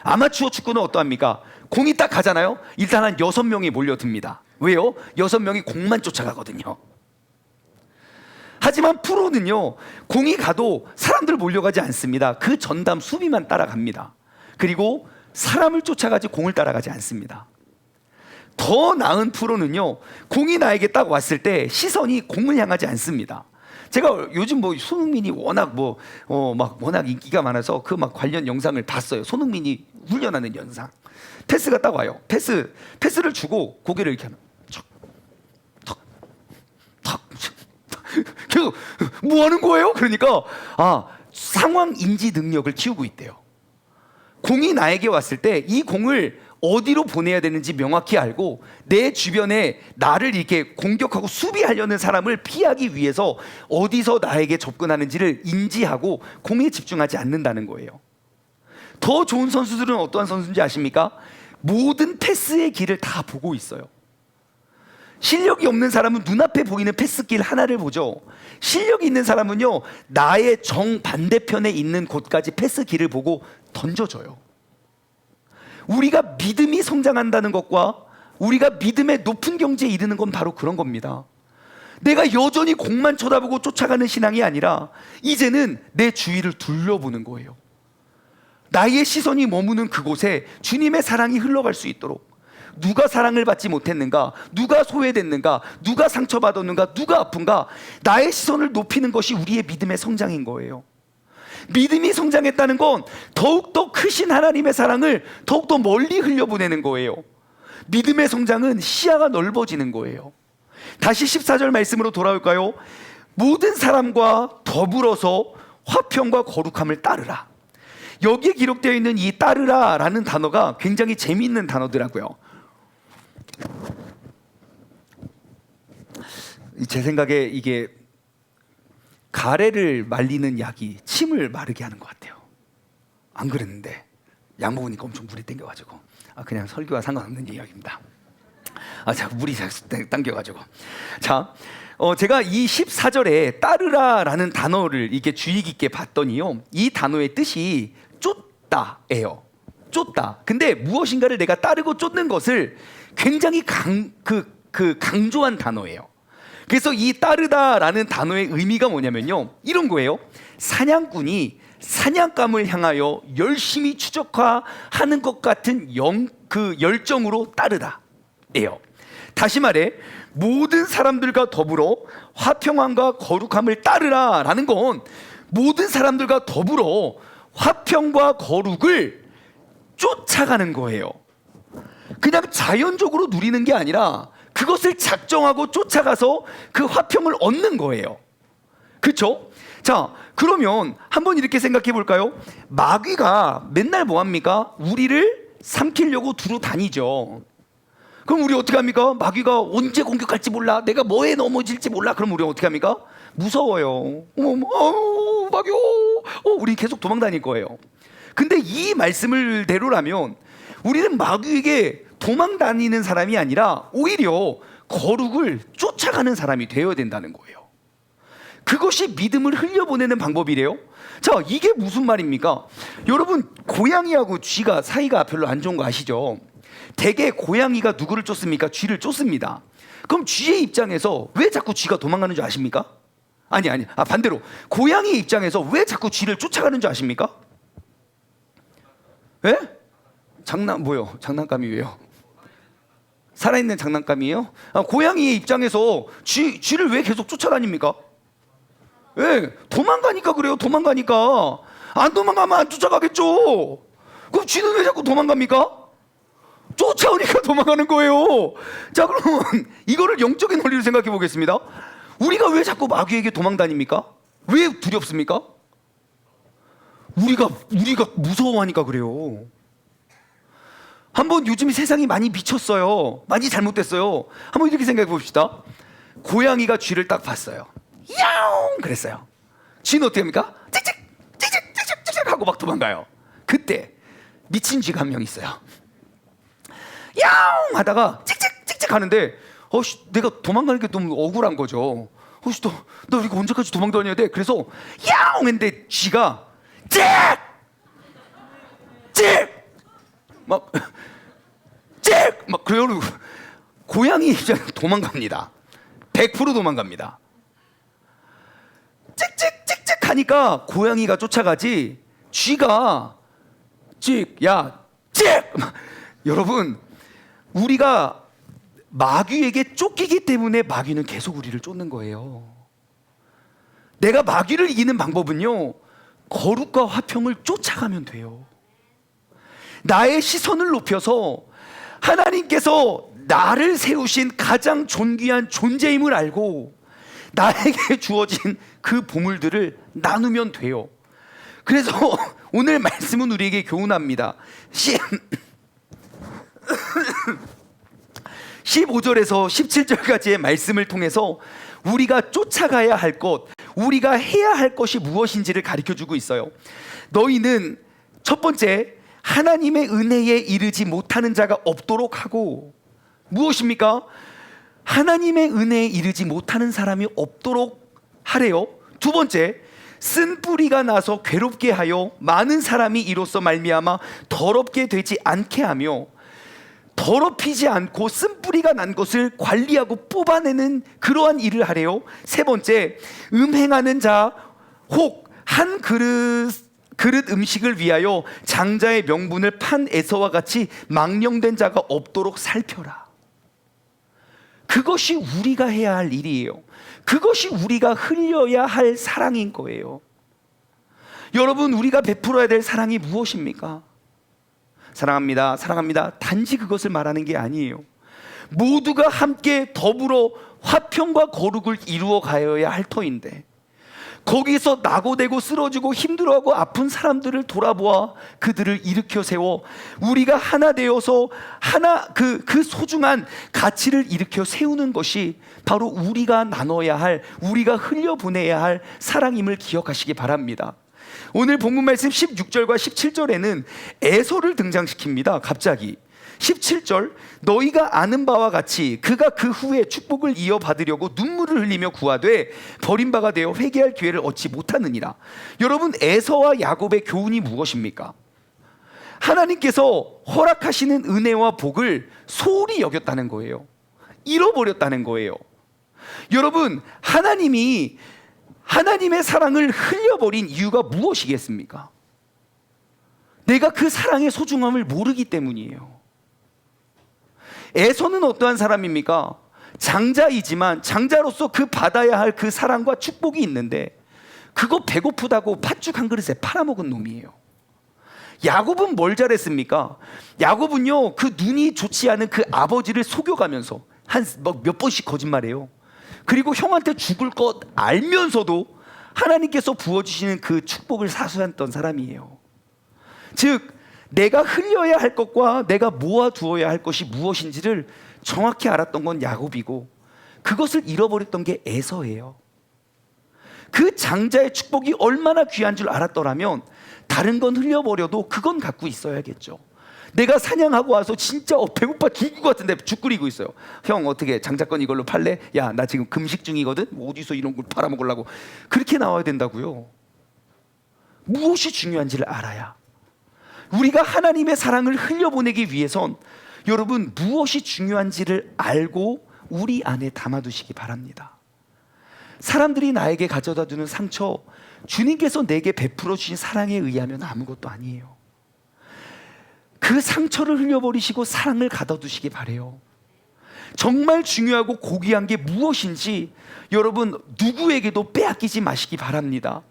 아마추어 축구는 어떠합니까? 공이 딱 가잖아요. 일단 한 6명이 몰려듭니다. 왜요? 6명이 공만 쫓아가거든요. 하지만 프로는요, 공이 가도 사람들 몰려가지 않습니다. 그 전담 수비만 따라갑니다. 그리고 사람을 쫓아가지 공을 따라가지 않습니다. 더 나은 프로는요, 공이 나에게 딱 왔을 때 시선이 공을 향하지 않습니다. 제가 요즘 손흥민이 워낙 워낙 인기가 많아서 그 관련 영상을 봤어요. 손흥민이 훈련하는 영상. 패스가 딱 와요. 패스를 주고 고개를 이렇게 하는. 계속 뭐 하는 거예요? 그러니까 상황 인지 능력을 키우고 있대요. 공이 나에게 왔을 때 이 공을 어디로 보내야 되는지 명확히 알고 내 주변에 나를 이렇게 공격하고 수비하려는 사람을 피하기 위해서 어디서 나에게 접근하는지를 인지하고 공에 집중하지 않는다는 거예요. 더 좋은 선수들은 어떠한 선수인지 아십니까? 모든 패스의 길을 다 보고 있어요. 실력이 없는 사람은 눈앞에 보이는 패스길 하나를 보죠. 실력이 있는 사람은요, 나의 정반대편에 있는 곳까지 패스길을 보고 던져줘요. 우리가 믿음이 성장한다는 것과 우리가 믿음의 높은 경지에 이르는 건 바로 그런 겁니다. 내가 여전히 공만 쳐다보고 쫓아가는 신앙이 아니라 이제는 내 주위를 둘러보는 거예요. 나의 시선이 머무는 그곳에 주님의 사랑이 흘러갈 수 있도록, 누가 사랑을 받지 못했는가, 누가 소외됐는가, 누가 상처받았는가, 누가 아픈가, 나의 시선을 높이는 것이 우리의 믿음의 성장인 거예요. 믿음이 성장했다는 건 더욱더 크신 하나님의 사랑을 더욱더 멀리 흘려보내는 거예요. 믿음의 성장은 시야가 넓어지는 거예요. 다시 14절 말씀으로 돌아올까요? 모든 사람과 더불어서 화평과 거룩함을 따르라. 여기에 기록되어 있는 이 따르라 라는 단어가 굉장히 재미있는 단어더라고요. 제 생각에 이게 가래를 말리는 약이 침을 마르게 하는 것 같아요. 안 그랬는데 약 먹으니까 엄청 물이 땡겨가지고, 그냥 설교와 상관없는 이야기입니다. 자꾸 물이 당겨가지고. 자, 제가 이 14절에 따르라라는 단어를 이렇게 주의 깊게 봤더니요, 이 단어의 뜻이 쫓다예요. 쫓다. 근데 무엇인가를 내가 따르고 쫓는 것을 굉장히 강조한 단어예요. 그래서 이 따르다라는 단어의 의미가 뭐냐면요, 이런 거예요. 사냥꾼이 사냥감을 향하여 열심히 추적하는 것 같은 열정으로 따르다예요. 다시 말해, 모든 사람들과 더불어 화평함과 거룩함을 따르라라는 건 모든 사람들과 더불어 화평과 거룩을 쫓아가는 거예요. 그냥 자연적으로 누리는 게 아니라 그것을 작정하고 쫓아가서 그 화평을 얻는 거예요. 그렇죠? 자, 그러면 한번 이렇게 생각해 볼까요? 마귀가 맨날 뭐 합니까? 우리를 삼키려고 두루 다니죠. 그럼 우리 어떻게 합니까? 마귀가 언제 공격할지 몰라, 내가 뭐에 넘어질지 몰라. 그럼 우리 어떻게 합니까? 무서워요. 마귀, 우리 계속 도망 다닐 거예요. 근데 이 말씀을 대로라면 우리는 마귀에게 도망 다니는 사람이 아니라 오히려 거룩을 쫓아가는 사람이 되어야 된다는 거예요. 그것이 믿음을 흘려보내는 방법이래요. 자, 이게 무슨 말입니까? 여러분, 고양이하고 쥐가 사이가 별로 안 좋은 거 아시죠? 대개 고양이가 누구를 쫓습니까? 쥐를 쫓습니다. 그럼 쥐의 입장에서 왜 자꾸 쥐가 도망가는 줄 아십니까? 반대로 고양이의 입장에서 왜 자꾸 쥐를 쫓아가는 줄 아십니까? 예? 장난감이 왜요? 살아있는 장난감이에요? 고양이의 입장에서 쥐를 왜 계속 쫓아다닙니까? 왜? 도망가니까 그래요. 도망가니까. 안 도망가면 안 쫓아가겠죠. 그럼 쥐는 왜 자꾸 도망갑니까? 쫓아오니까 도망가는 거예요. 자, 그러면 이거를 영적인 원리로 생각해 보겠습니다. 우리가 왜 자꾸 마귀에게 도망다닙니까? 왜 두렵습니까? 우리가 무서워하니까 그래요. 한번 요즘 세상이 많이 미쳤어요. 많이 잘못됐어요. 한번 이렇게 생각해 봅시다. 고양이가 쥐를 딱 봤어요. 야옹 그랬어요. 쥐는 어떻게 합니까? 찍찍 하고 막 도망가요. 그때 미친 쥐가 한 명 있어요. 야옹 하다가 찍찍 하는데 내가 도망가는 게 너무 억울한 거죠. 너 이거 언제까지 도망 다녀야 돼? 그래서 야옹 했는데 쥐가 막 그래요. 고양이 입장에 도망갑니다. 100% 도망갑니다. 찍찍 하니까 고양이가 쫓아가지 쥐가 여러분, 우리가 마귀에게 쫓기기 때문에 마귀는 계속 우리를 쫓는 거예요. 내가 마귀를 이기는 방법은요, 거룩과 화평을 쫓아가면 돼요. 나의 시선을 높여서 하나님께서 나를 세우신 가장 존귀한 존재임을 알고 나에게 주어진 그 보물들을 나누면 돼요. 그래서 오늘 말씀은 우리에게 교훈합니다. 15절에서 17절까지의 말씀을 통해서 우리가 쫓아가야 할 것, 우리가 해야 할 것이 무엇인지를 가르쳐주고 있어요. 너희는 첫 번째, 하나님의 은혜에 이르지 못하는 자가 없도록 하고, 무엇입니까? 하나님의 은혜에 이르지 못하는 사람이 없도록 하래요. 두 번째, 쓴 뿌리가 나서 괴롭게 하여 많은 사람이 이로써 말미암아 더럽게 되지 않게 하며, 더럽히지 않고 쓴 뿌리가 난 것을 관리하고 뽑아내는 그러한 일을 하래요. 세 번째, 음행하는 자 혹 한 그릇 음식을 위하여 장자의 명분을 판 에서와 같이 망령된 자가 없도록 살펴라. 그것이 우리가 해야 할 일이에요. 그것이 우리가 흘려야 할 사랑인 거예요. 여러분, 우리가 베풀어야 될 사랑이 무엇입니까? 사랑합니다, 사랑합니다, 단지 그것을 말하는 게 아니에요. 모두가 함께 더불어 화평과 거룩을 이루어 가야 할 터인데, 거기서 나고되고 쓰러지고 힘들어하고 아픈 사람들을 돌아보아 그들을 일으켜 세워 우리가 하나 되어서 그 소중한 가치를 일으켜 세우는 것이 바로 우리가 나눠야 할, 우리가 흘려보내야 할 사랑임을 기억하시기 바랍니다. 오늘 본문 말씀 16절과 17절에는 에서를 등장시킵니다. 갑자기 17절, 너희가 아는 바와 같이 그가 그 후에 축복을 이어받으려고 눈물을 흘리며 구하되 버린 바가 되어 회개할 기회를 얻지 못하느니라. 여러분, 에서와 야곱의 교훈이 무엇입니까? 하나님께서 허락하시는 은혜와 복을 소홀히 여겼다는 거예요. 잃어버렸다는 거예요. 여러분, 하나님이 하나님의 사랑을 흘려버린 이유가 무엇이겠습니까? 내가 그 사랑의 소중함을 모르기 때문이에요. 에서는 어떠한 사람입니까? 장자이지만 장자로서 그 받아야 할 그 사랑과 축복이 있는데 그거 배고프다고 팥죽 한 그릇에 팔아먹은 놈이에요. 야곱은 뭘 잘했습니까? 야곱은요, 그 눈이 좋지 않은 그 아버지를 속여가면서 몇 번씩 거짓말해요. 그리고 형한테 죽을 것 알면서도 하나님께서 부어주시는 그 축복을 사수했던 사람이에요. 즉, 내가 흘려야 할 것과 내가 모아두어야 할 것이 무엇인지를 정확히 알았던 건 야곱이고, 그것을 잃어버렸던 게 에서예요. 그 장자의 축복이 얼마나 귀한 줄 알았더라면 다른 건 흘려버려도 그건 갖고 있어야겠죠. 내가 사냥하고 와서 진짜 배고파 죽을 것 같은데 죽 끓이고 있어요. 형, 어떻게 장자권 이걸로 팔래? 야, 나 지금 금식 중이거든. 어디서 이런 걸 팔아먹으려고. 그렇게 나와야 된다고요. 무엇이 중요한지를 알아야. 우리가 하나님의 사랑을 흘려보내기 위해선 여러분, 무엇이 중요한지를 알고 우리 안에 담아두시기 바랍니다. 사람들이 나에게 가져다주는 상처, 주님께서 내게 베풀어 주신 사랑에 의하면 아무것도 아니에요. 그 상처를 흘려버리시고 사랑을 가둬두시기 바래요. 정말 중요하고 고귀한 게 무엇인지 여러분, 누구에게도 빼앗기지 마시기 바랍니다.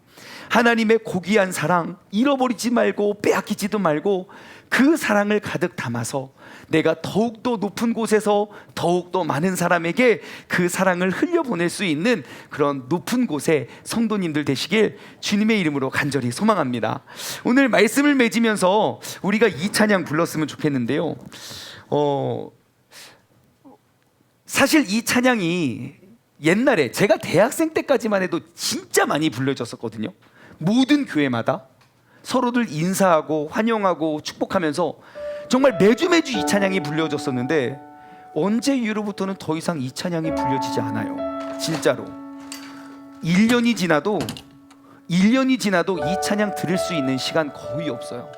하나님의 고귀한 사랑 잃어버리지 말고 빼앗기지도 말고 그 사랑을 가득 담아서 내가 더욱더 높은 곳에서 더욱더 많은 사람에게 그 사랑을 흘려보낼 수 있는 그런 높은 곳에 성도님들 되시길 주님의 이름으로 간절히 소망합니다. 오늘 말씀을 맺으면서 우리가 이 찬양 불렀으면 좋겠는데요. 사실 이 찬양이 옛날에 제가 대학생 때까지만 해도 진짜 많이 불려졌었거든요. 모든 교회마다 서로들 인사하고 환영하고 축복하면서 정말 매주 이 찬양이 불려졌었는데, 언제 이후로부터는 더 이상 이 찬양이 불려지지 않아요. 진짜로 1년이 지나도 이 찬양 들을 수 있는 시간 거의 없어요.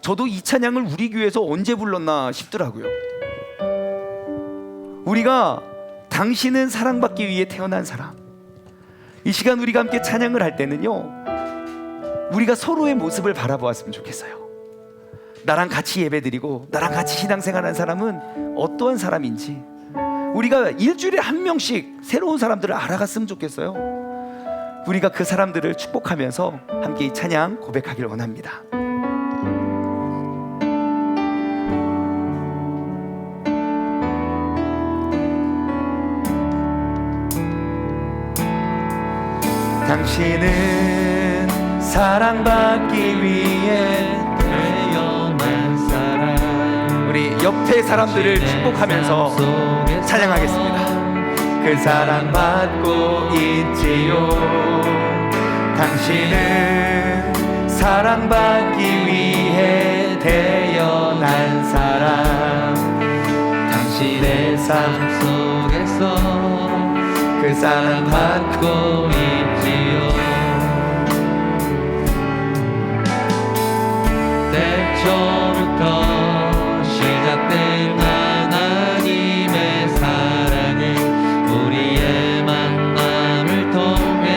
저도 이 찬양을 우리 교회에서 언제 불렀나 싶더라고요. 우리가 당신은 사랑받기 위해 태어난 사람, 이 시간 우리가 함께 찬양을 할 때는요, 우리가 서로의 모습을 바라보았으면 좋겠어요. 나랑 같이 예배드리고 나랑 같이 신앙생활하는 사람은 어떠한 사람인지 우리가 일주일에 한 명씩 새로운 사람들을 알아갔으면 좋겠어요. 우리가 그 사람들을 축복하면서 함께 이 찬양 고백하기를 원합니다. 당신은 사랑받기 위해 태어난 사람. 우리 옆에 사람들을 축복하면서 찬양하겠습니다. 그 사랑받고 있지요. 당신은 사랑받기 위해 태어난 사람. 당신의 삶 속에서 그 사랑 받고 있지요. 태초부터 시작된 하나님의 사랑은 우리의 만남을 통해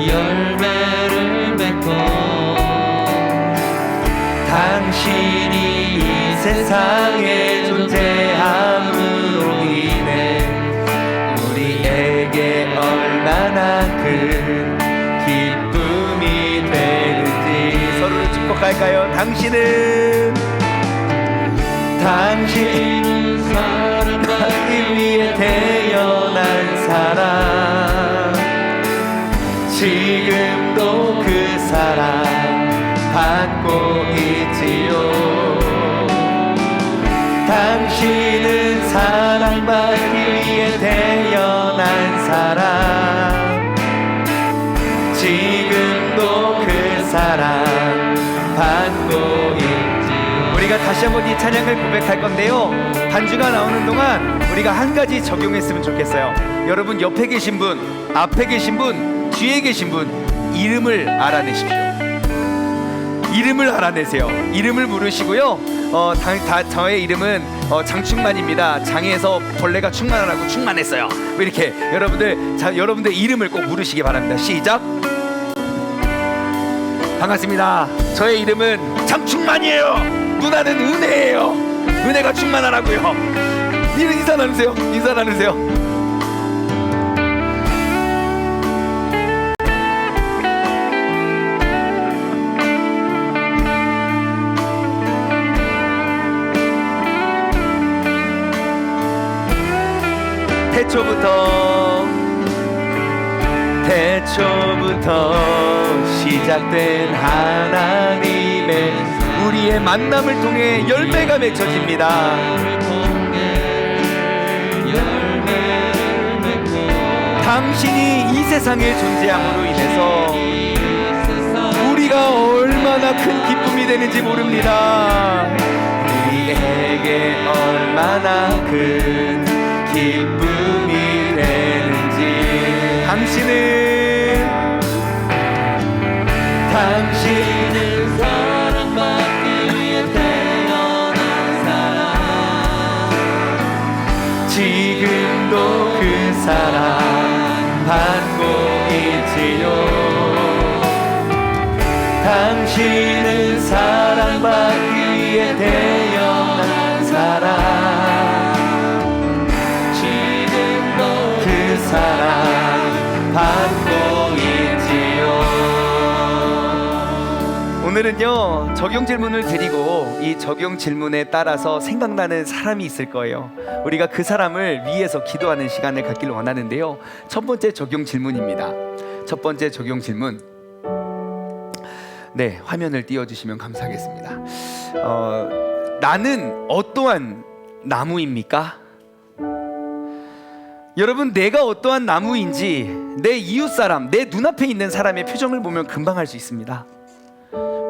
열매를 맺고 당신이 이 세상에 존재함으로 인해 우리에게 얼마나 큰 기쁨이 되는지 서로를 축복할까요? 당신은 사랑받기 위해 태어난 사람, 지금도 그 사랑 받고 있지요. 당신은 사랑받기 위해 태어난 사람, 지금도 그 사랑 받고 있지요. 우리가 다시 한번 이 찬양을 고백할 건데요, 반주가 나오는 동안 우리가 한 가지 적용했으면 좋겠어요. 여러분 옆에 계신 분, 앞에 계신 분, 뒤에 계신 분 이름을 알아내십시오. 이름을 알아내세요. 이름을 부르시고요. 저의 이름은 장충만입니다. 장에서 벌레가 충만하라고 충만했어요. 뭐 이렇게 여러분들 이름을 꼭 부르시기 바랍니다. 시작. 반갑습니다. 저의 이름은 장충만이에요. 누나는 은혜예요. 은혜가 충만하라고요. 인사 나누세요. 인사 나누세요. 태초부터 시작된 하나님의 우리의 만남을 통해 열매가 맺혀집니다. 당신이 이 세상에 존재함으로 인해서 우리가 얼마나 큰 기쁨이 되는지 모릅니다. 우리에게 얼마나 큰 기쁨이 되는지. 당신은 사랑받기 위해 태어난 사람, 지금도 그 사랑 받고 있지요. 당신은 사랑받기 위해 태어난 사람, 그 사랑 받고 있지요. 오늘은요 적용 질문을 드리고 이 적용 질문에 따라서 생각나는 사람이 있을 거예요. 우리가 그 사람을 위해서 기도하는 시간을 갖기를 원하는데요, 첫 번째 적용 질문입니다. 첫 번째 적용 질문, 네, 화면을 띄워주시면 감사하겠습니다. 나는 어떠한 나무입니까? 여러분, 내가 어떠한 나무인지 내 이웃사람, 내 눈앞에 있는 사람의 표정을 보면 금방 알 수 있습니다.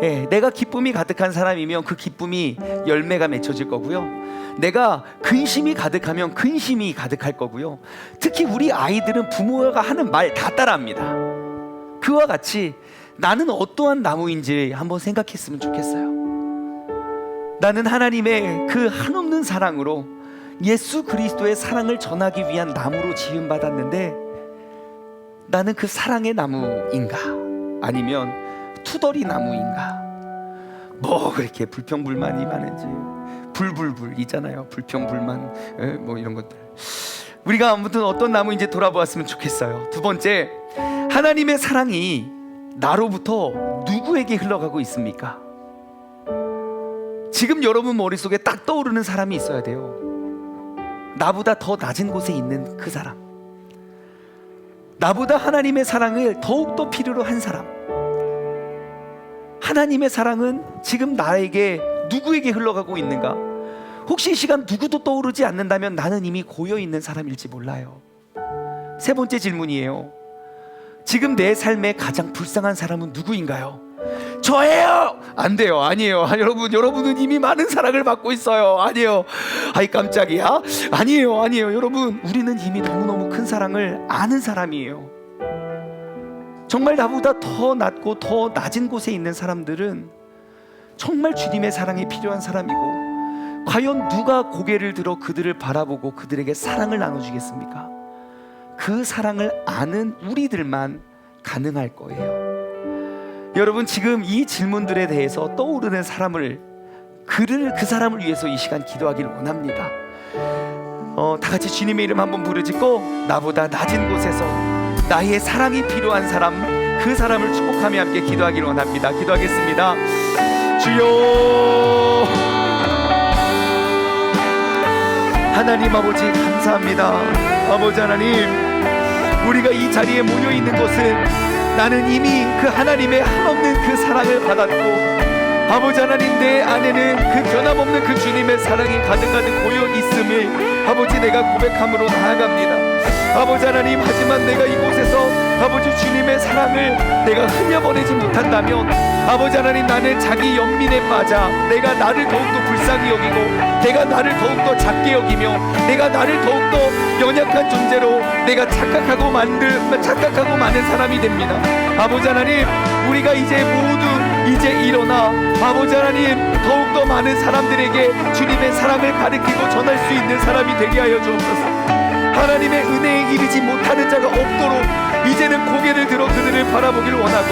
예, 내가 기쁨이 가득한 사람이면 그 기쁨이 열매가 맺혀질 거고요, 내가 근심이 가득하면 근심이 가득할 거고요, 특히 우리 아이들은 부모가 하는 말 다 따라합니다. 그와 같이 나는 어떠한 나무인지 한번 생각했으면 좋겠어요. 나는 하나님의 그 한없는 사랑으로 예수 그리스도의 사랑을 전하기 위한 나무로 지음받았는데, 나는 그 사랑의 나무인가? 아니면 투덜이 나무인가? 뭐 그렇게 불평불만이 많은지, 불불불 있잖아요. 불평불만, 뭐 이런 것들. 우리가 아무튼 어떤 나무인지 돌아보았으면 좋겠어요. 두 번째, 하나님의 사랑이 나로부터 누구에게 흘러가고 있습니까? 지금 여러분 머릿속에 딱 떠오르는 사람이 있어야 돼요. 나보다 더 낮은 곳에 있는 그 사람, 나보다 하나님의 사랑을 더욱더 필요로 한 사람. 하나님의 사랑은 지금 나에게 누구에게 흘러가고 있는가? 혹시 이 시간 누구도 떠오르지 않는다면 나는 이미 고여있는 사람일지 몰라요. 세 번째 질문이에요. 지금 내 삶에 가장 불쌍한 사람은 누구인가요? 저예요. 안 돼요. 아니에요. 여러분은 이미 많은 사랑을 받고 있어요. 아니에요. 아이 깜짝이야. 아니에요. 여러분, 우리는 이미 너무너무 큰 사랑을 아는 사람이에요. 정말 나보다 더 낮고 더 낮은 곳에 있는 사람들은 정말 주님의 사랑이 필요한 사람이고, 과연 누가 고개를 들어 그들을 바라보고 그들에게 사랑을 나눠주겠습니까? 그 사랑을 아는 우리들만 가능할 거예요. 여러분, 지금 이 질문들에 대해서 떠오르는 사람을, 그 사람을 위해서 이 시간 기도하기를 원합니다. 다 같이 주님의 이름 한번 부르짖고, 나보다 낮은 곳에서 나의 사랑이 필요한 사람, 그 사람을 축복하며 함께 기도하기를 원합니다. 기도하겠습니다. 주여, 하나님 아버지 감사합니다. 아버지 하나님, 우리가 이 자리에 모여 있는 것은 나는 이미 그 하나님의 한없는 그 사랑을 받았고, 아버지 하나님, 내 안에는 그 변함없는 그 주님의 사랑이 가득가득 고여 있음을 아버지 내가 고백함으로 나아갑니다. 아버지 하나님, 하지만 내가 이곳에서 아버지 주님의 사랑을 내가 흘려보내지 못한다면, 아버지 하나님, 나는 자기 연민에 빠져 내가 나를 더욱더 불쌍히 여기고, 내가 나를 더욱더 작게 여기며, 내가 나를 더욱더 연약한 존재로 내가 착각하고 많은 사람이 됩니다. 아버지 하나님, 우리가 이제 모두 일어나 아버지 하나님, 더욱더 많은 사람들에게 주님의 사랑을 가르치고 전할 수 있는 사람이 되게 하여 주옵소서. 하나님의 은혜에 이르지 못하는 자가 없도록 이제는 고개를 들어 그들을 바라보기를 원하고,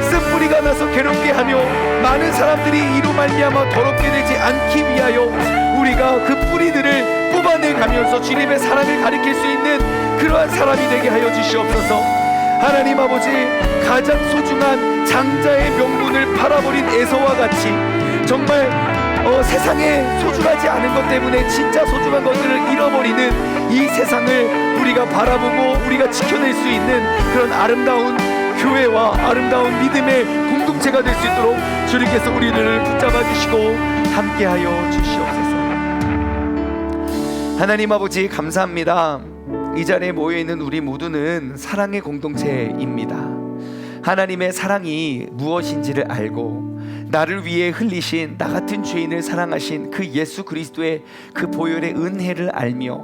쓴뿌리가 나서 괴롭게 하며 많은 사람들이 이로 말미암아 더럽게 되지 않기 위하여 우리가 그 뿌리들을 뽑아내가면서 주님의 사랑을 가리킬 수 있는 그러한 사람이 되게 하여 주시옵소서. 하나님 아버지, 가장 소중한 장자의 명분을 팔아버린 에서와 같이 정말 세상에 소중하지 않은 것 때문에 진짜 소중한 것들을 잃어버리는 이 세상을 우리가 바라보고 우리가 지켜낼 수 있는 그런 아름다운 교회와 아름다운 믿음의 공동체가 될 수 있도록 주님께서 우리를 붙잡아 주시고 함께하여 주시옵소서. 하나님 아버지 감사합니다. 이 자리에 모여있는 우리 모두는 사랑의 공동체입니다. 하나님의 사랑이 무엇인지를 알고 나를 위해 흘리신 나 같은 죄인을 사랑하신 그 예수 그리스도의 그 보혈의 은혜를 알며,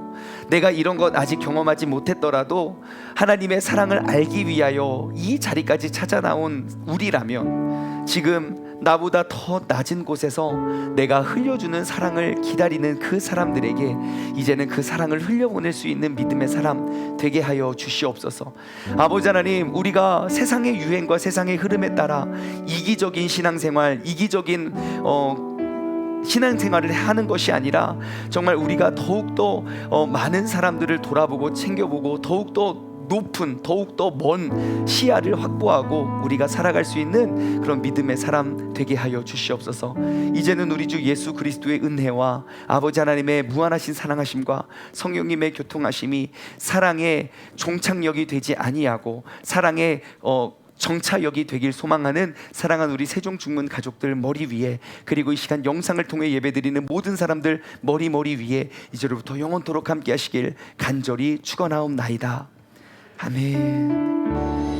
내가 이런 것 아직 경험하지 못했더라도 하나님의 사랑을 알기 위하여 이 자리까지 찾아 나온 우리라면, 지금 나보다 더 낮은 곳에서 내가 흘려주는 사랑을 기다리는 그 사람들에게 이제는 그 사랑을 흘려보낼 수 있는 믿음의 사람 되게 하여 주시옵소서. 아버지 하나님, 우리가 세상의 유행과 세상의 흐름에 따라 이기적인 신앙생활, 이기적인 신앙생활을 하는 것이 아니라, 정말 우리가 더욱더 많은 사람들을 돌아보고 챙겨보고 더욱더 높은, 더욱더 먼 시야를 확보하고 우리가 살아갈 수 있는 그런 믿음의 사람 되게 하여 주시옵소서. 이제는 우리 주 예수 그리스도의 은혜와 아버지 하나님의 무한하신 사랑하심과 성령님의 교통하심이 사랑의 종착역이 되지 아니하고 사랑의 정차역이 되길 소망하는 사랑하는 우리 세종중문 가족들 머리 위에, 그리고 이 시간 영상을 통해 예배드리는 모든 사람들 머리 위에 이제로부터 영원토록 함께 하시길 간절히 축원하옵나이다. 아멘.